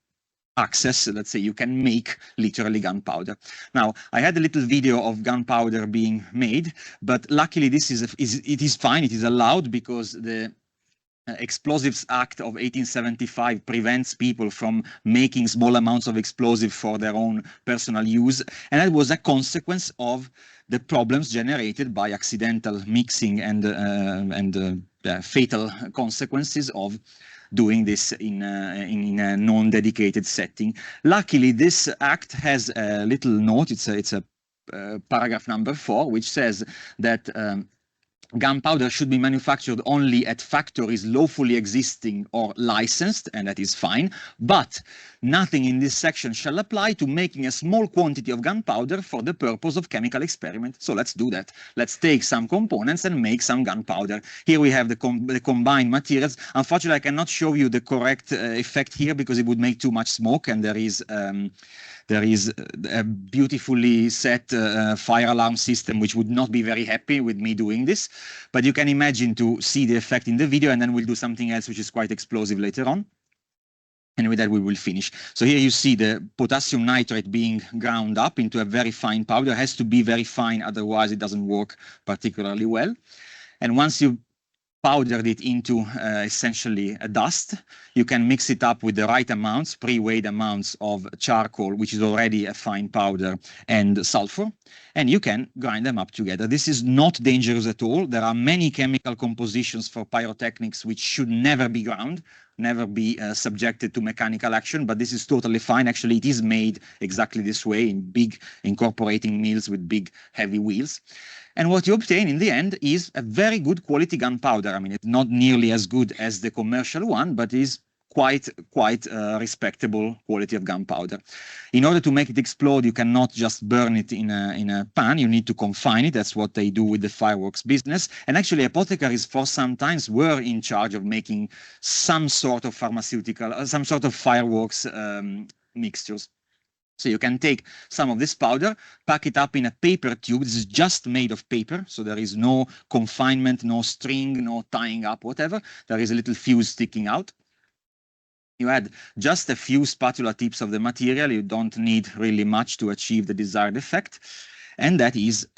Speaker 1: access, let's say, you can make literally gunpowder. Now, I had a little video of gunpowder being made, but luckily this it is fine, it is allowed because the Explosives Act of 1875 prevents people from making small amounts of explosive for their own personal use, and that was a consequence of the problems generated by accidental mixing and fatal consequences of doing this in a non-dedicated setting. Luckily, this act has a little note. It's a paragraph number 4, which says that gunpowder should be manufactured only at factories lawfully existing or licensed, and that is fine, but nothing in this section shall apply to making a small quantity of gunpowder for the purpose of chemical experiment. So let's do that. Let's take some components and make some gunpowder. Here we have the combined materials. Unfortunately, I cannot show you the correct effect here because it would make too much smoke, and there is a beautifully set fire alarm system which would not be very happy with me doing this. But you can imagine to see the effect in the video, and then we'll do something else which is quite explosive later on. And with that we will finish. So here you see the potassium nitrate being ground up into a very fine powder. It has to be very fine, otherwise it doesn't work particularly well. And once you powdered it into essentially a dust, you can mix it up with the right amounts, pre-weighed amounts of charcoal, which is already a fine powder, and sulfur, and you can grind them up together. This is not dangerous at all. There are many chemical compositions for pyrotechnics which should never be ground, never be subjected to mechanical action, but this is totally fine. Actually, it is made exactly this way in big incorporating mills with big heavy wheels. And what you obtain in the end is a very good quality gunpowder. I mean, it's not nearly as good as the commercial one, but is quite respectable quality of gunpowder. In order to make it explode, you cannot just burn it in a pan. You need to confine it. That's what they do with the fireworks business. And actually, apothecaries for some times were in charge of making some sort of pharmaceutical, some sort of fireworks mixtures. So you can take some of this powder, pack it up in a paper tube. This is just made of paper, so there is no confinement, no string, no tying up, whatever. There is a little fuse sticking out. You add just a few spatula tips of the material. You don't need really much to achieve the desired effect. And that is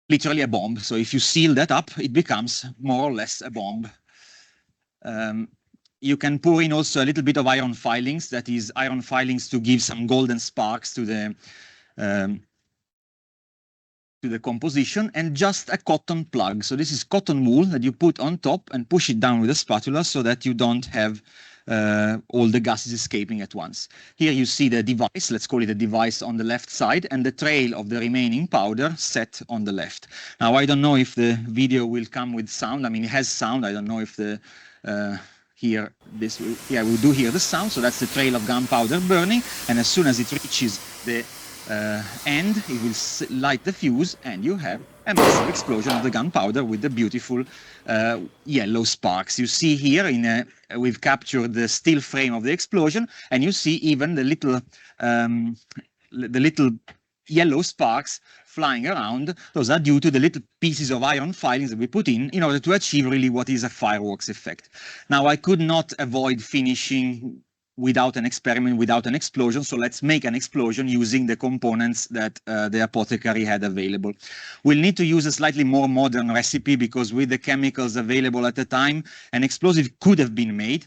Speaker 1: literally a bomb. So if you seal that up, it becomes more or less a bomb. You can pour in also a little bit of iron filings, that is iron filings to give some golden sparks to the composition, and just a cotton plug. So this is cotton wool that you put on top and push it down with a spatula so that you don't have all the gases escaping at once. Here you see the device, let's call it a device, on the left side, and the trail of the remaining powder set on the left. Now, I don't know if the video will come with sound. I mean, it has sound. I don't know if the here, this will, yeah, we do hear the sound. So that's the trail of gunpowder burning, and as soon as it reaches the end, it will light the fuse, and you have a massive explosion of the gunpowder with the beautiful yellow sparks. You see here, we've captured the still frame of the explosion, and you see even the little yellow sparks flying around. Those are due to the little pieces of iron filings that we put in order to achieve really what is a fireworks effect. Now, I could not avoid finishing without an experiment, without an explosion, so let's make an explosion using the components that the apothecary had available. We'll need to use a slightly more modern recipe, because with the chemicals available at the time, an explosive could have been made,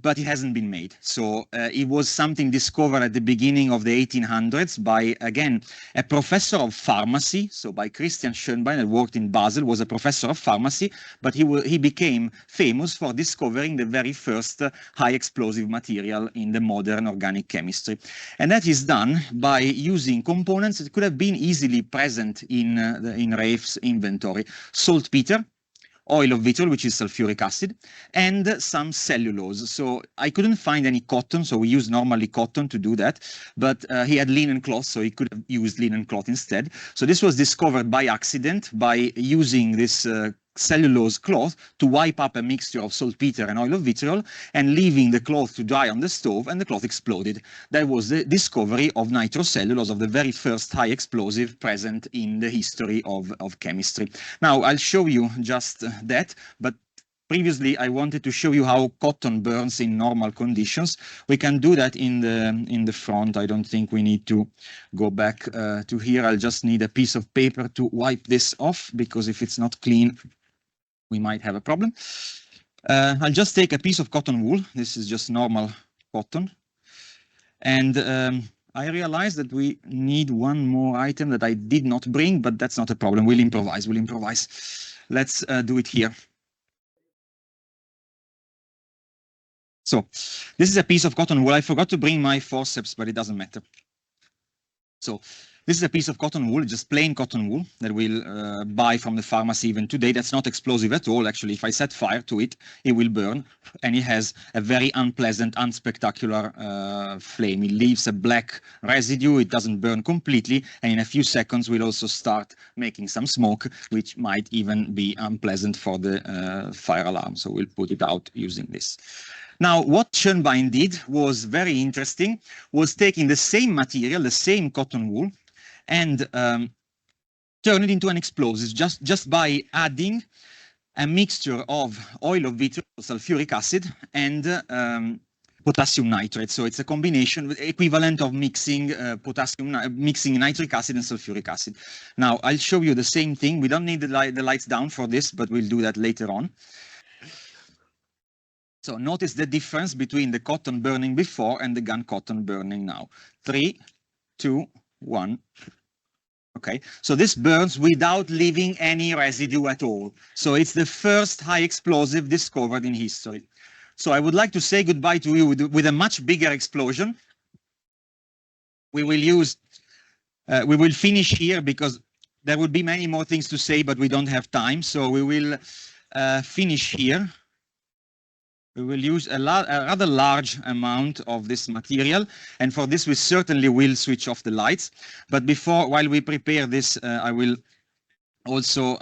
Speaker 1: but it hasn't been made. So it was something discovered at the beginning of the 1800s by, again, a professor of pharmacy. So by Christian Schönbein, that worked in Basel, was a professor of pharmacy, but he became famous for discovering the very first high explosive material in the modern organic chemistry. And that is done by using components that could have been easily present in Rafe's inventory. Saltpeter, oil of vitriol, which is sulfuric acid, and some cellulose. So I couldn't find any cotton, so we use normally cotton to do that, but he had linen cloth, so he could have used linen cloth instead. So this was discovered by accident by using this cellulose cloth to wipe up a mixture of saltpeter and oil of vitriol and leaving the cloth to dry on the stove, and the cloth exploded. That was the discovery of nitrocellulose, of the very first high explosive present in the history of chemistry. Now, I'll show you just that, but previously I wanted to show you how cotton burns in normal conditions. We can do that in the front. I don't think we need to go back to here. I'll just need a piece of paper to wipe this off, because if it's not clean, we might have a problem. I'll just take a piece of cotton wool. This is just normal cotton. And I realized that we need one more item that I did not bring, but that's not a problem. We'll improvise. Let's do it here. So this is a piece of cotton wool. I forgot to bring my forceps, but it doesn't matter. So this is a piece of cotton wool, just plain cotton wool that we'll buy from the pharmacy even today. That's not explosive at all. Actually, if I set fire to it, it will burn. And it has a very unpleasant, unspectacular flame. It leaves a black residue. It doesn't burn completely. And in a few seconds, we'll also start making some smoke, which might even be unpleasant for the fire alarm. So we'll put it out using this. Now, what Schönbein did was very interesting, was taking the same material, the same cotton wool, and turn it into an explosive just by adding a mixture of oil of vitriol, sulfuric acid, and potassium nitrate. So it's a combination equivalent of mixing mixing nitric acid and sulfuric acid. Now I'll show you the same thing. We don't need the lights down for this, but we'll do that later on. So notice the difference between the cotton burning before and the gun cotton burning now. 3, 2, 1. Okay, so this burns without leaving any residue at all. So it's the first high explosive discovered in history. So I would like to say goodbye to you with a much bigger explosion. We will finish here because there will be many more things to say, but we don't have time. So we will finish here. We will use a rather large amount of this material, and for this we certainly will switch off the lights. But while we prepare this, I will also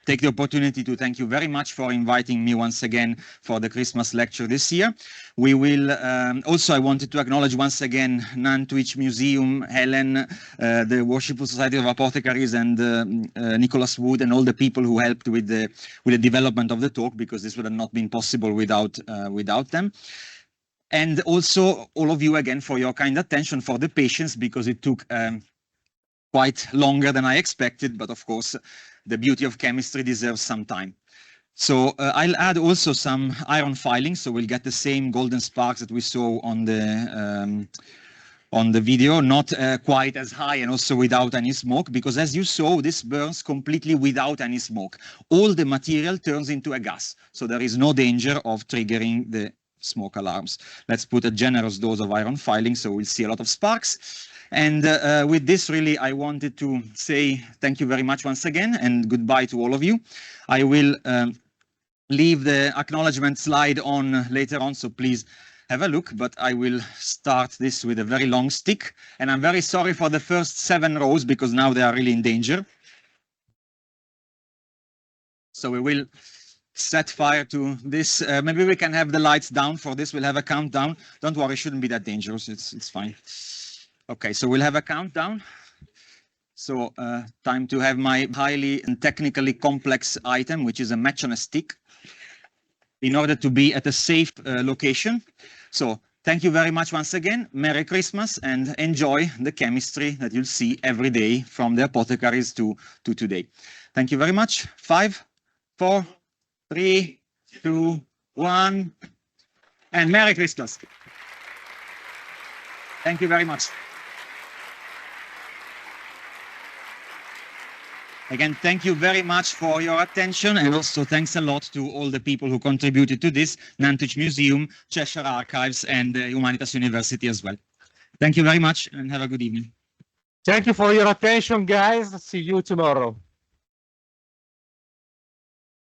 Speaker 1: take the opportunity to thank you very much for inviting me once again for the Christmas lecture this year. We will also, I wanted to acknowledge once again Nantwich Museum, Helen, the Worshipful Society of Apothecaries, and Nicholas Wood, and all the people who helped with the development of the talk, because this would have not been possible without them. And also all of you again for your kind attention, for the patience, because it took quite longer than I expected, but of course the beauty of chemistry deserves some time. So I'll add also some iron filings, so we'll get the same golden sparks that we saw on the video, not quite as high and also without any smoke, because as you saw, this burns completely without any smoke. All the material turns into a gas, so there is no danger of triggering the smoke alarms. Let's put a generous dose of iron filing, so we'll see a lot of sparks. And with this, really, I wanted to say thank you very much once again and goodbye to all of you. I will leave the acknowledgement slide on later on, so please have a look, but I will start this with a very long stick. And I'm very sorry for the first 7 rows, because now they are really in danger. So we will set fire to this. Maybe we can have the lights down for this. We'll have a countdown. Don't worry, it shouldn't be that dangerous. It's fine. Okay, so we'll have a countdown. So time to have my highly and technically complex item, which is a match on a stick, in order to be at a safe location. So thank you very much once again. Merry Christmas, and enjoy the chemistry that you'll see every day from the Apothecaries to today. Thank you very much. 5, 4, 3, 2, 1, and Merry Christmas. Thank you very much. Again, thank you very much for your attention, and also thanks a lot to all the people who contributed to this, Nantwich Museum, Cheshire Archives, and Humanitas University as well. Thank you very much, and have a good evening.
Speaker 2: Thank you for your attention, guys. See you tomorrow.